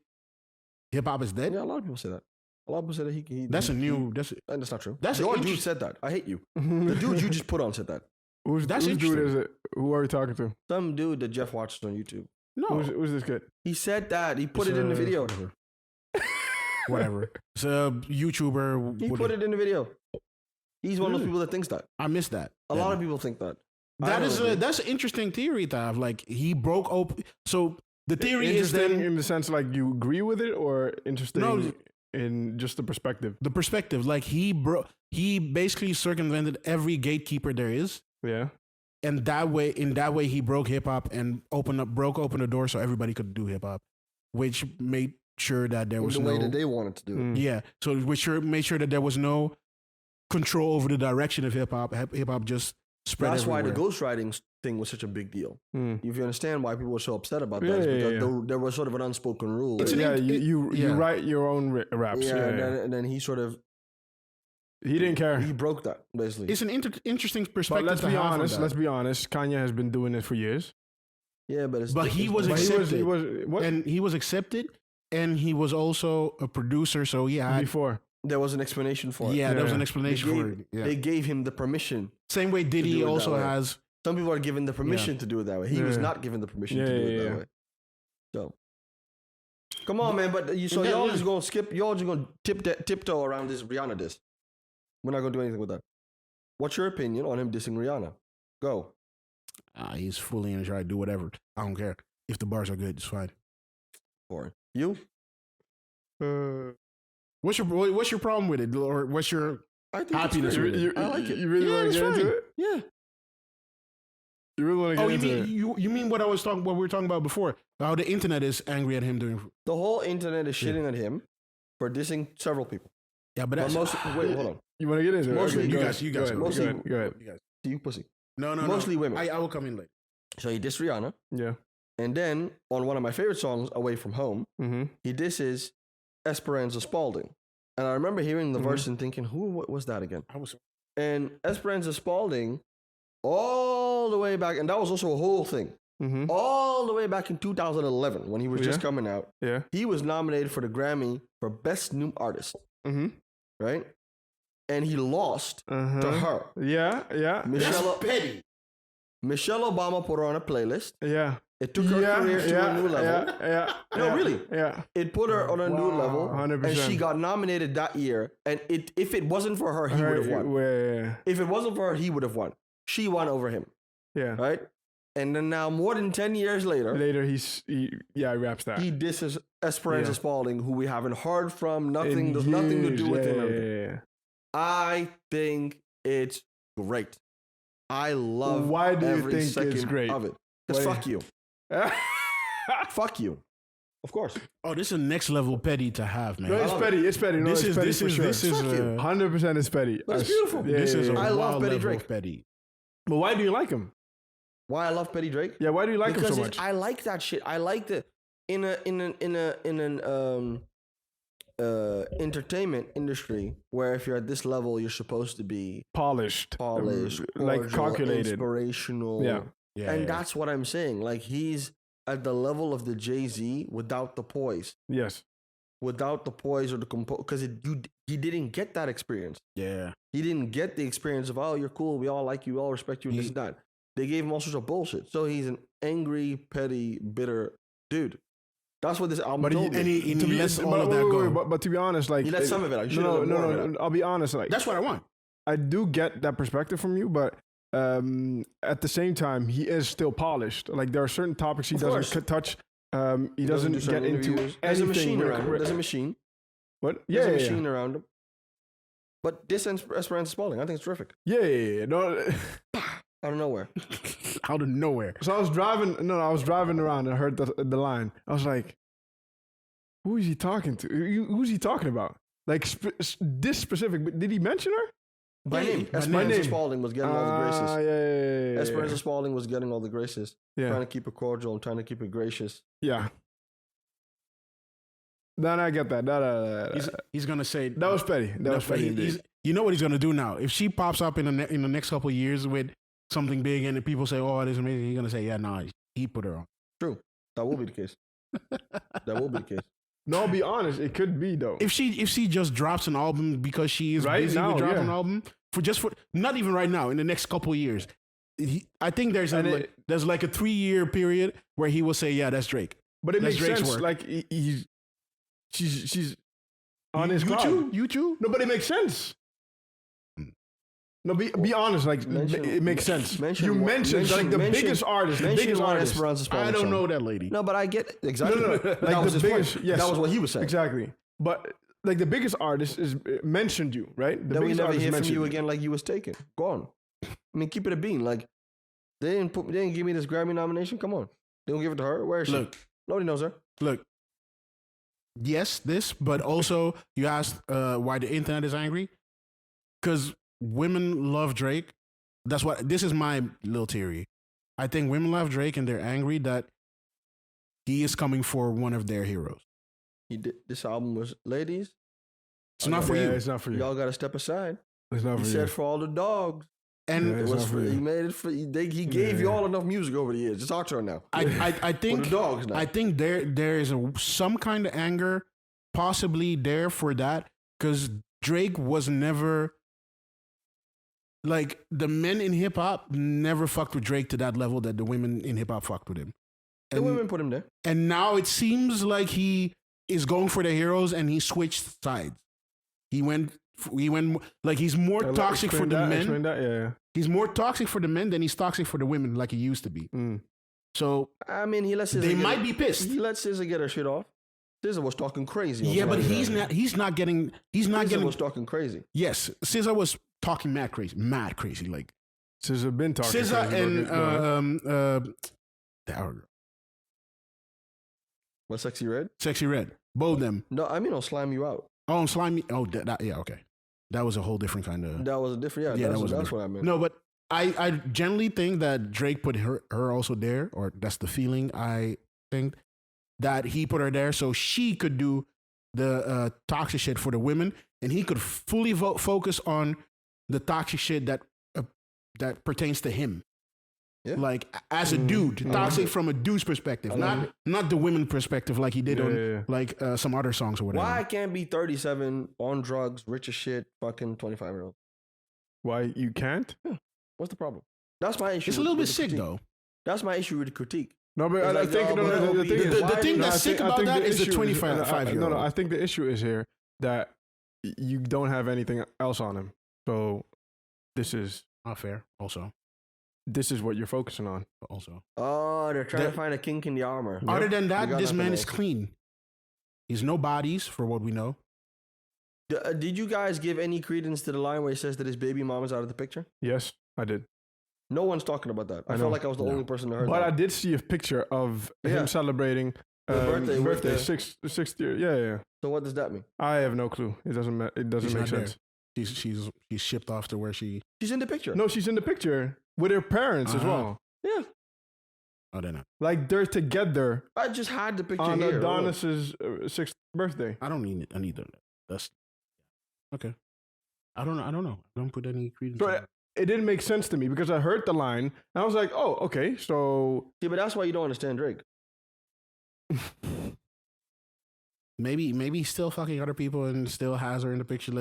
hip hop is dead. Yeah, a lot of people say that. A lot of people say that he That's a he- new. That's And that's not true. That's Your dude interest- said that. I hate you. The dude you just put on said that. Who's That's dude interesting. is it? Who are you talking to? Some dude that Jeff watches on YouTube. no. Who's this kid? He said that. He put it in the video. Whatever. It's a YouTuber. He put it in the video. He's one of those Really? people that thinks that. I missed that. A lot of people think that. I That don't is agree. that's an interesting theory to have. Like he broke open. So the theory is Interesting then in the sense like you agree with it, or interesting No. in just the perspective. the perspective. Like he basically circumvented every gatekeeper there is. Yeah. And in that way, he broke hip hop and broke open the door so everybody could do hip hop, which made sure that there was the way that they wanted to do it. Yeah. So made sure that there was no control over the direction of hip hop. Hip hop just spread. That's everywhere. why the ghostwriting thing was such a big deal. Mm. If you understand why people were so upset about that, Yeah, it's yeah, because there was sort of an unspoken rule. You write your own raps. Yeah, Yeah, and then he sort of he didn't care. he broke that basically. It's an interesting But perspective. let's to be have on honest. that. Let's be honest. Kanye has been doing it for years. Yeah, but he was But accepted, he was what and he was accepted, and he was also a producer. So yeah, before. there was an explanation for it. yeah, there was an Yeah. explanation for it. Yeah. They gave him the permission. Same way do Diddy it that also way. has. Some people are given the permission to do it that way. He was Yeah. not given the permission Yeah, to do it yeah, that yeah. way. So, come on, man. But so Yeah, y'all yeah. just gonna skip. Y'all just gonna tiptoe around this Rihanna diss. We're not gonna do anything with that. What's your opinion on him dissing Rihanna? Go. He's fully in his right. Do whatever. I don't care if the bars are good. It's fine. Boring. You? What's your problem with it, or what's your I think happiness it's with great. it? I like it. You really Yeah, want it's to get fine. into it? Yeah. You really want to Oh, get you into mean it? you mean what we were talking about before? How the internet is angry at him doing. The whole internet is shitting at him for dissing several people. Yeah, but But that's most, wait, hold on. You want to get into it? Mostly Okay, you go guys- ahead. you Go guys ahead. go. Mostly- Go ahead. Go ahead. You guys. You pussy. No. Mostly women. I will come in later. So he dissed Rihanna. Yeah. And then on one of my favorite songs, Away From Home, Mm-hmm. he disses Esperanza Spalding. And I remember hearing the verse and thinking, what was that again? I was. And Esperanza Spalding, all the way back, and that was also a whole thing, Mm-hmm. all the way back in 2011 when he was just Yeah. coming out. Yeah. He was nominated for the Grammy for Best New Artist, Mm-hmm. right? And he lost to her. Yeah. Yeah. petty. Michelle Obama put her on a playlist. Yeah. It took her career to a new level. Yeah. No, yeah, really. Yeah. It put her on a new level, 100%. and she got nominated that year. And if it wasn't for her, he would have won. Yeah. If it wasn't for her, he would have won. She won over him, Yeah. right? And then now, more than 10 years later, Later, he raps that. he disses Esperanza Yeah. Spalding, who we haven't heard from. Nothing. In There's nothing to years, do with him. yeah, everything. yeah, I think it's great. I love. Why do you every think it's second great? of it? Because Why- fuck you. yeah. Fuck you. Of course. Oh, this is next level petty to have, man. No, it's petty. It's petty. No, This it's is petty this for is sure. this is Fuck you. 100% it's petty. But it's beautiful. Yeah, this is a yeah, I yeah. love wild Petty level Drake. of petty. But why do you like him? Why I love Petty Drake? Yeah, why do you like him Because so much? I like that shit. I like the in an entertainment industry where if you're at this level, you're supposed to be Polished, like cordial, calculated. inspirational. Yeah. Yeah, And yeah. that's what I'm saying. Like he's at the level of the Jay-Z without the poise, Yes. without the poise or the compose, because he didn't get that experience. yeah. He didn't get the experience of, oh, you're cool, we all like you, we all respect you, and this and that. They gave him all sorts of bullshit. So he's an angry, petty, bitter dude. That's what this album But told me. he lets all of that go. But to be honest, like He let some of it out. You should've let more of it I'll be honest. Like That's what I want. I do get that perspective from you, but at the same time, he is still polished. Like there are certain topics he Of doesn't course. touch. He doesn't do get certain into interviews. There's a anything. machine with- around him. with- There's a machine. What? There's Yeah, a yeah, machine around him. But this Esperanza Spalding, I think it's terrific. yeah. No. Out of nowhere. Out of nowhere. So I was driving. No, I was driving around and I heard the line. I was like, "Who is he talking to? Who's he talking about? Like this specific? But did he mention her? By Yeah, name. by Esperanza name. Spalding was getting all the graces. Yeah. Esperanza Spalding was getting all the graces. Yeah. Trying to keep it cordial and trying to keep it gracious. Yeah. Then I get that. He's gonna say That was petty. That was petty. Indeed. you know what he's gonna do now? If she pops up in the next couple of years with something big and people say, "Oh, this is amazing," he's gonna say, "Yeah, nah, he put her on." True. That will be the case. That will be the case. No, I'll be honest. It could be though. If she just drops an album because she is Right busy now, with dropping yeah. an album for not even right now, in the next couple of years, I think there's like a 3-year period where he will say, "Yeah, that's Drake." But it That's makes Drake's sense. work. Like she's on his cloud. You too. No, but it makes sense. No, be honest. Like it makes sense. You mentioned like the biggest artist. The biggest one artist. Esperanza Spalding I don't song. know that lady. No, but I get exactly. No. Like that was the his biggest. point. Yes, That was what he was saying. Exactly. But like the biggest artist is mentioned you, right? The Then we biggest never artist hear from mentioned you again like you was taken. Go on. I mean, keep it a bean. Like they didn't give me this Grammy nomination. Come on. They don't give it to her. Where is she? Look. Nobody knows her. Look, yes, this, but also you asked why the internet is angry. Because women love Drake. This is my little theory. I think women love Drake and they're angry that he is coming for one of their heroes. This album was, ladies. It's not for you. It's not for you. Y'all got to step aside. It's not He for said you. for all the dogs. And Yeah, It it's was not for, for you. he made it for. He gave you all enough music over the years. Just talk to her now. I think For the dogs now. I think there is some kind of anger possibly there for that because Drake was never like the men in hip hop never fucked with Drake to that level that the women in hip hop fucked with him. The women put him there. And now it seems like he is going for the heroes and he switched sides. He went like he's more toxic for the men. Explain that, yeah. He's more toxic for the men than he's toxic for the women like he used to be. So I mean, he let SZA they get might her- be pissed. He let SZA get her shit off. SZA was talking crazy. on Yeah, but Friday he's night. not. He's not getting. He's not SZA getting. was talking crazy. Yes, SZA was talking mad crazy. Like SZA been talking. SZA crazy, and the other girl, What, Sexy Red? Sexy Red, both of them. No, I mean, I'll slam you out. Oh, and Slimy. Oh, yeah, okay. That was a whole different kind of. That was a different. Yeah, that was that's what I meant. No, but I generally think that Drake put her also there, or that's the feeling I think that he put her there so she could do the toxic shit for the women, and he could fully focus on the toxic shit that pertains to him. Yeah. Like as a dude, toxic from a dude's perspective, not the women perspective like he did on like some other songs or whatever. Why I can't be 37 on drugs, rich as shit, fucking 25-year-old? Why you can't? What's the problem? That's my issue. It's a little with bit the sick critique. though. That's my issue with the critique. No, but It's I like, think oh, no, but no, it'll the be- thing is, the thing that's sick about that is the issue 25-year-old. No, I think the issue is here that you don't have anything else on him. So this is Not fair. Also, what you're focusing on. Oh, they're trying The- to find a kink in the armor. other than You that, got this nothing man is else. clean. He's no bodies for what we know. Did you guys give any credence to the line where he says that his baby mom is out of the picture? Yes, I did. No one's talking about that. I, I felt know. like I was the only person that heard But I that. did see a picture of Yeah. him celebrating The birthday with the- sixth year. Yeah. So what does that mean? I have no clue. It doesn't. It doesn't She's make not there. sense. She's shipped off to where she. She's in the picture. No, she's in the picture with her parents as Uh-huh. well. Yeah. Oh, they're not. Like they're together I just had the picture on here. Adonis's 6th birthday. I don't need it. I need that. That's okay. I don't know. I don't put any credence. So on it didn't make sense to me because I heard the line and I was like, oh, okay, so See, but that's why you don't understand Drake. maybe he's still fucking other people and still has her in the picture.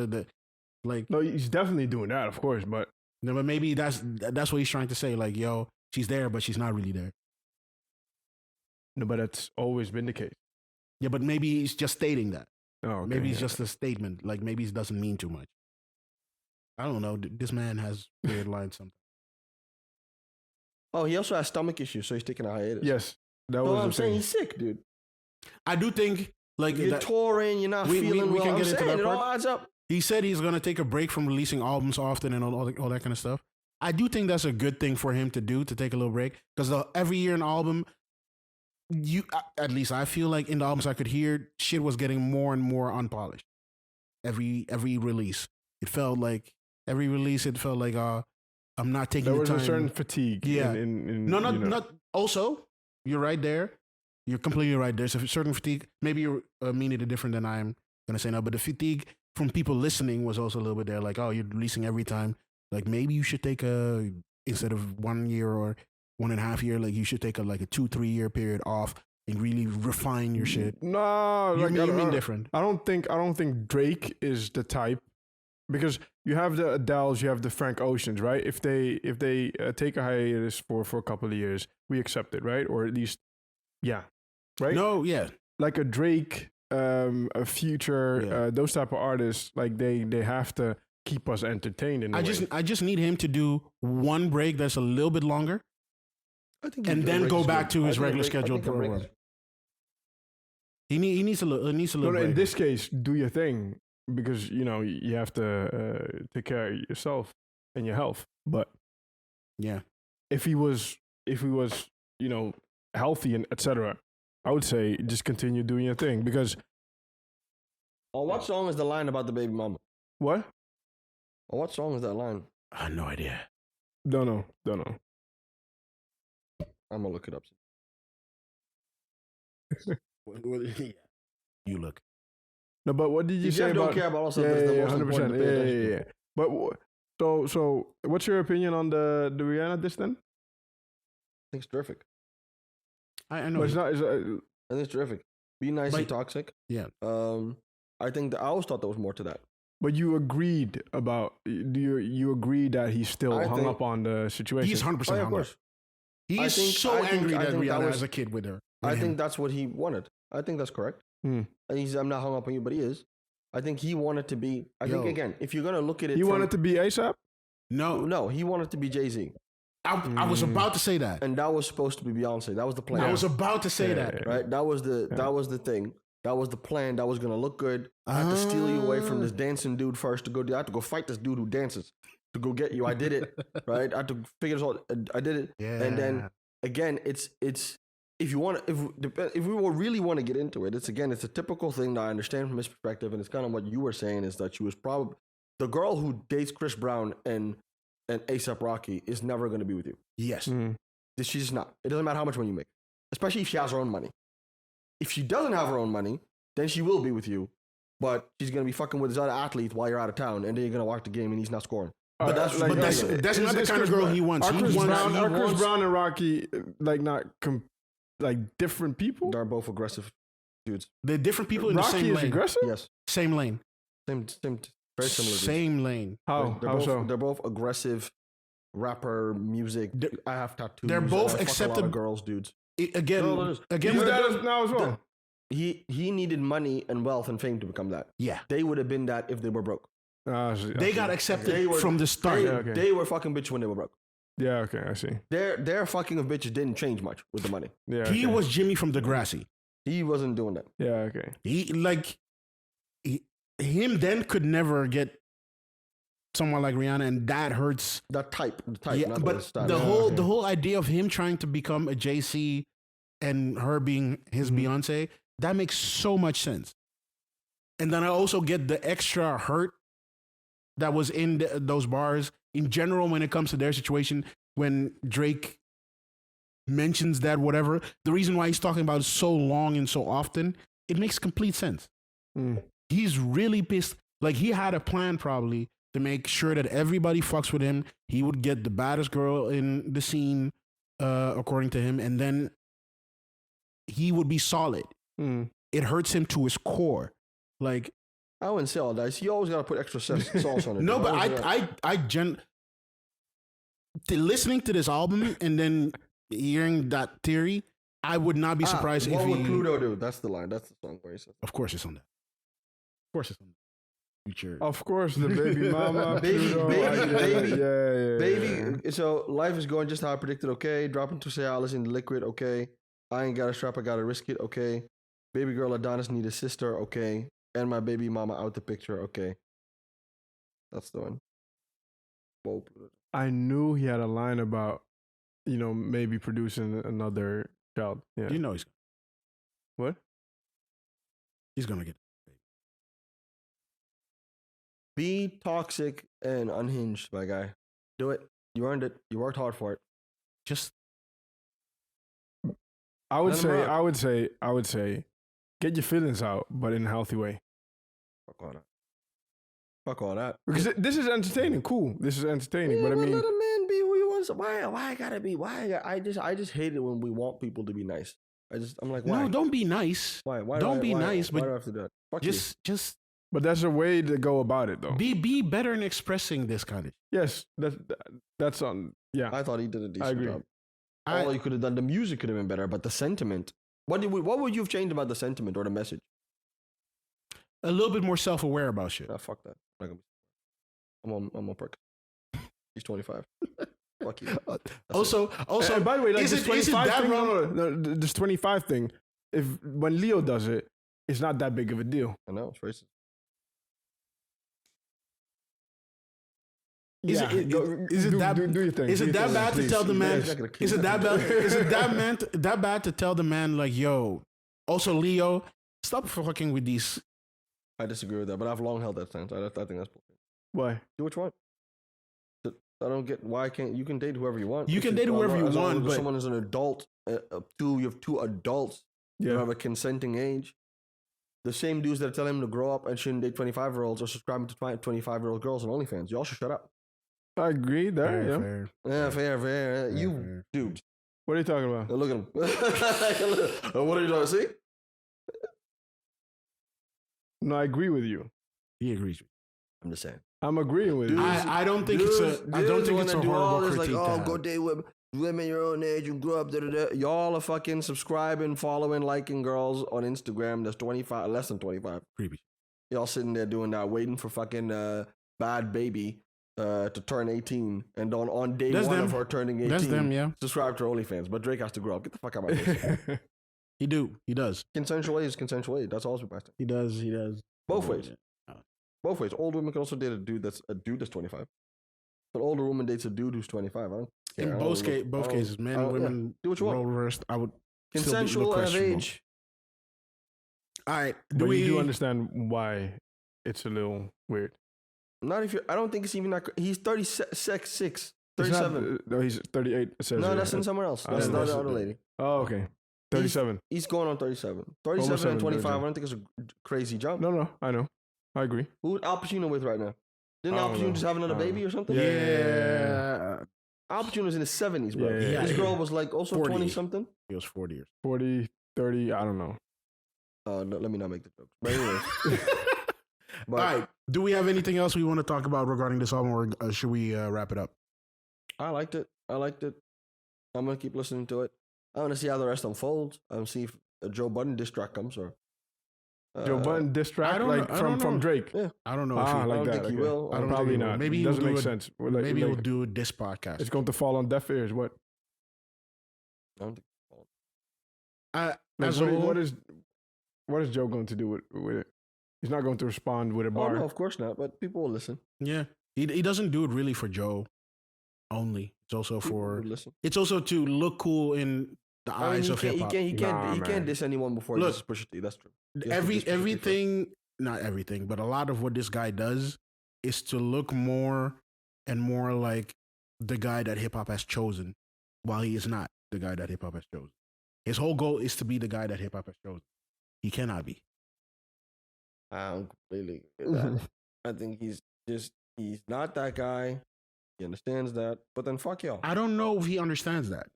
Like no, he's definitely doing that, of course, but no, but maybe that's what he's trying to say. Like, yo, she's there, but she's not really there. no, but that's always been the case. Yeah, but maybe he's just stating that. Oh, okay, Maybe it's yeah. just a statement. Like maybe it doesn't mean too much. I don't know. This man has weird lines sometimes. Oh, he also has stomach issues, so he's taking a hiatus. Yes, that So was I'm the saying thing. he's sick, dude. I do think like You're that, touring, you're not we feeling well. can I'm get into saying that it all part. adds up. he said he's gonna take a break from releasing albums often and all that kind of stuff. I do think that's a good thing for him to do, to take a little break, because every year an album, at least I feel like in the albums I could hear shit was getting more and more unpolished. Every release, it felt like I'm not taking There the was time. a certain fatigue. Yeah. In, No, not you know. not. Also, you're right there. You're completely right. There's a certain fatigue. Maybe you're meaning it different than I'm gonna say now. But the fatigue from people listening was also a little bit there. Like, oh, you're releasing every time. Like, maybe you should take instead of 1 year or 1.5 year, like you should take a 2-3 year period off and really refine your shit. No, You like, mean different. I don't think Drake is the type, because you have the Adeles, you have the Frank Oceans, right? If they take a hiatus for a couple of years, we accept it, right? Or at least, yeah, right? No, yeah. Like a Drake, a Future, Yeah. those type of artists, like they have to keep us entertained. In a I way. just need him to do one break that's a little bit longer, I think and then go back to his regular scheduled program. program. He needs a little. No, break. in this case, do your thing, because you have to take care of yourself and your health. But Yeah. if he was healthy and etc., I would say just continue doing your thing, because On what song is the line about the baby mama? What? On what song is that line? I have no idea. Don't know. I'm gonna look it up. You look. No, but what did you say don't about? care about also that's the most 100%. important to pay attention to. But so what's your opinion on the Rihanna diss then? I think it's terrific. I know. But it's not. I think it's terrific. Be nice and Like- toxic. Yeah. I think I always thought there was more to that. but you agreed about. Do you agree that he's still I hung think- up on the situation? He's 100% Oh, yeah, of hung up. course. He I is think- so I think- angry I that think that Rihanna was- has a kid with her. I with think him. that's what he wanted. I think that's correct. Hmm. And I'm not hung up on you, but he is. I think he wanted to be. I think Yo. again, if you're gonna look at it, You from- wanted to be ASAP? No, he wanted to be Jay-Z, I was about to say that. and that was supposed to be Beyonce. That was the plan. I was about to say Yeah, that. yeah. right. That was the thing. That was the plan. That was gonna look good. I had to steal you away from this dancing dude first to go. I had to go fight this dude who dances to go get you. I did it. Right. I had to figure this out. I did it. Yeah. And then again, it's if you want if we really want to get into it, it's a typical thing that I understand from his perspective, and it's kind of what you were saying is that she was probably the girl who dates Chris Brown and A$AP Rocky is never going to be with you. Yes. She's just not. It doesn't matter how much money you make, especially if she has her own money. If she doesn't have her own money, then she will be with you, but she's going to be fucking with his other athlete while you're out of town, and then you're going to watch the game and he's not scoring. But that's like, But that's yeah, that's it's- not the it's kind of Chris girl Brown- he wants. Are He Chris wants. Brown, he are Chris wants- Brown and Rocky like not like different people? They're both aggressive dudes. They're different people in the Rocky same is lane. aggressive. Yes, Same lane. same, very similar. Dudes. Same lane. How? They're How both, so? They're both aggressive rapper music. They're- I have tattoos. they're and both I fuck a lot accepted- of girls, dudes. Again, No, no, no. again. He's with that the- now as well. He needed money and wealth and fame to become that. yeah, They would have been that if they were broke. I see, I they see. got accepted They were- from the start. They, okay. they were fucking bitches when they were broke. Yeah, okay, I see. Their fucking of bitches didn't change much with the money. Yeah, He okay. was Jimmy from Degrassi. He wasn't doing that. Yeah, okay. Him then could never get someone like Rihanna, and that hurts. The type. Yeah, not but style. the Yeah, whole okay. the whole idea of him trying to become a JC and her being his Beyonce, that makes so much sense. And then I also get the extra hurt that was in those bars in general when it comes to their situation. When Drake mentions that, whatever, the reason why he's talking about it so long and so often, it makes complete sense. Mm. He's really pissed. Like, he had a plan probably to make sure that everybody fucks with him. He would get the baddest girl in the scene, according to him, and then he would be solid. Mm. It hurts him to his core. Like, I wouldn't say all that. You always got to put extra sauce on it. no, dude. but Always do that. listening to this album and then hearing that theory, I would not be surprised if what would he. Pluto do? That's the line. That's the song where he says. Of course, it's on that. Of course, it's on that. Future. Of course, the baby mama, Baby, Pluto, baby, I get it. baby, yeah. Baby, so life is going just how I predicted, okay. Dropping to Cialis in the liquid, okay. I ain't got a strap, I gotta risk it, okay. Baby girl Adonis need a sister, okay. And my baby mama out the picture, okay. That's the one. Whoa. I knew he had a line about, maybe producing another child. Yeah. You know he's What? gonna get. Be toxic and unhinged, my guy. Do it. You earned it. You worked hard for it. Just I would Let him rock. I would say, get your feelings out, but in a healthy way. Fuck all that. Fuck all that. Because this is entertaining, cool. This is entertaining, but I mean, let a man be who he wants. Why I gotta be? Why? I just hate it when we want people to be nice. I'm like, why? no. Don't be nice. Why? don't be why, nice, Why but do I have to do that? Fuck you. Just but that's a way to go about it, though. be better in expressing this kind of. Yes, that's on. Yeah, I thought he did a decent agree. job. I- All you could have done, the music could have been better, but the sentiment. What would you have changed about the sentiment or the message? A little bit more self-aware about shit. Nah, fuck that. I'm on perk. He's 25. Fuck you. That's Also, And by the way, like is this it 25 that thing, wrong? no, this 25 thing. If when Leo does it, it's not that big of a deal. I know it's racist. Is Yeah, it- is it do, that- do your thing? Is do it your that thing, bad to please. tell the man? He's not gonna kill Is it you. that bad? Is it that bad to tell the man like, yo? Also, Leo, stop fucking with these I disagree with that, but I've long held that stance. I think that's bullshit. Why? Do what you want. I don't get why can't you can date whoever you want. You can date whoever you want, but someone is an adult. You have two adults. Yeah. You have a consenting age. The same dudes that tell him to grow up and shouldn't date 25-year-olds are subscribing to 25-year-old girls on OnlyFans. Y'all should shut up. I agree there. Yeah. Fair. Yeah, fair. You fair. dude. What are you talking about? Look at him. What are you trying to see? No, I agree with you. He agrees with you. I'm just saying. I'm agreeing with you. I don't think it's a horrible critique. Like, go date women your own age and grow up. Y'all are fucking subscribing, following, liking girls on Instagram. That's 25, less than 25. Creepy. Y'all sitting there doing that, waiting for fucking bad baby to turn 18, and on day one of her turning 18, that's them, yeah. subscribe to OnlyFans. But Drake has to grow up. Get the fuck out of my face. He does. Consensual age is consensual age. That's all we're asking. He does. Both ways. Both ways. Old women can also date a dude that's 25. But older woman dates a dude who's 25. I don't care. In both cases, men and women, do what you want. role reversed. I would Consensual and of age. All right. But you do understand why it's a little weird. Not if you're. I don't think it's even that. He's 36, He's 37. no, he's 38. It says No, here. that's in somewhere else. That's not the other lady. Oh, okay. 37. He's going on 37. 37 and 25. I don't think it's a crazy jump. No, I know. I agree. Who Al Pacino with right now? Didn't I Al don't Pacino know. just have another I don't baby or something? Yeah. Al Pacino's in his 70s, bro. Yeah. This girl was like also 40. 20 something. He was 40 years. 40, 30, I don't know. No, let me not make the jokes. But anyways. All right. Do we have anything else we want to talk about regarding this album, or should we wrap it up? I liked it. I'm gonna keep listening to it. I want to see how the rest unfolds. I want to see if a Joe Budden diss track comes or Joe Budden diss track from Drake. Yeah, I don't know. Like I don't that. think he will. I don't Probably think he will. not. Maybe It he'll doesn't do make it- sense. Maybe he'll do this podcast. It's going to fall on deaf ears. What? I don't think. Like, As a whole- what is Joe going to do with it? He's not going to respond with a Oh bar. no, of course not. But people will listen. Yeah, he doesn't do it really for Joe only. It's also People for. will listen. It's also to look cool in the I mean, eyes of hip hop. he Nah, can't man. diss anyone before Look, he disses Pusha T. That's true. He has to diss Pusha T first. Everything, not everything, but a lot of what this guy does is to look more and more like the guy that hip hop has chosen, while he is not the guy that hip hop has chosen. His whole goal is to be the guy that hip hop has chosen. He cannot be. I don't completely agree with that. I think he's not that guy. He understands that. But then fuck y'all. I don't know if he understands that.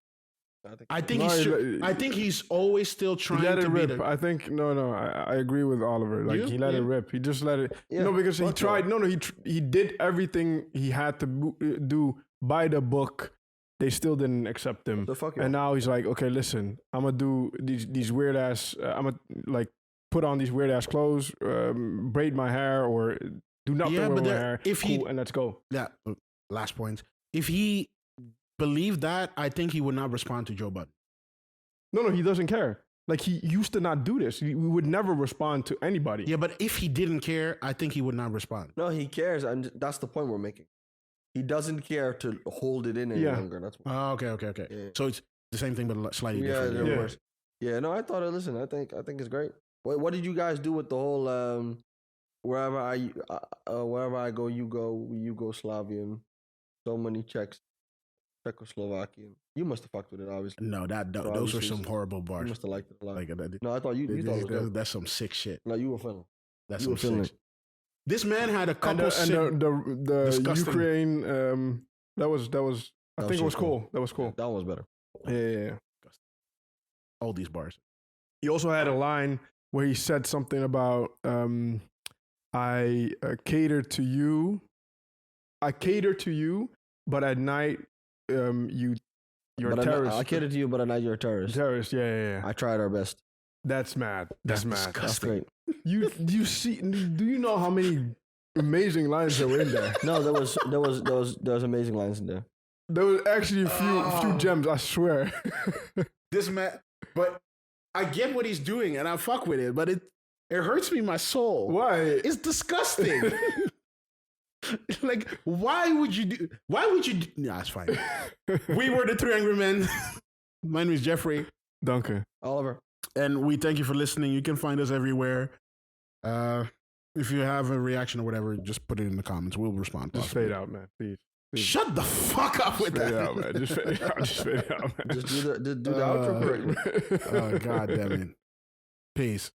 I think No, I think he's always still He trying let it to be rip. the. I think I agree with Oliver. Like You? he let it Yeah. rip. He just let it. Yeah, No, because he fuck tried. y'all. No, he did everything he had to do by the book. They still didn't accept him. So fuck y'all. And now he's like, okay, listen, I'm gonna do these weird ass. I'm gonna like put on these weird ass clothes, braid my hair, or do nothing Yeah, with but my there- hair. if he- Cool, and let's go. Yeah, last point. If he believed that, I think he would not respond to Joe Budden. No, he doesn't care. Like he used to not do this. We would never respond to anybody. Yeah, but if he didn't care, I think he would not respond. No, he cares, and that's the point we're making. He doesn't care to hold it in any Yeah. longer. That's what. Oh, okay. Yeah. So it's the same thing, but slightly Yeah, different. they're Yeah. worse. Yeah, no, I thought. Listen, I think it's great. What did you guys do with the whole wherever I go, you go, Yugoslavian, so many Czechoslovakian. You must have fucked with it, obviously. No, those were obviously, some horrible You bars. must have liked it a lot. Like No, I thought you thought it was good. that's some sick shit. No, you were feeling. That's You were some feeling sick. This man had a couple. And the disgusting- Ukraine. That was. I think it was shit cool. That was cool. That one was better. Yeah. all these bars. He also had a line where he said something about I cater to you. I cater to you, but at night you're a terrorist. I cater to you, but at night you're a terrorist. Terrorist, yeah. I tried our best. That's mad. That's mad. That's great. You see? Do you know how many amazing lines that were in there? No, there was amazing lines in there. There was actually a few gems. I swear. This man, but I get what he's doing, and I fuck with it, but it hurts me in my soul. Why? It's disgusting. Like, why would you do? Nah, it's fine. We were the Three Angry Men. My name is Jeffrey, Duncan. Oliver. and we thank you for listening. You can find us everywhere. If you have a reaction or whatever, just put it in the comments. We'll respond. Just possibly. fade out, man. Please. Shut the fuck up with Fade that. out, man. Just fade out. Just fade out, man. Just do the outro correctly. Oh, God damn it. Peace.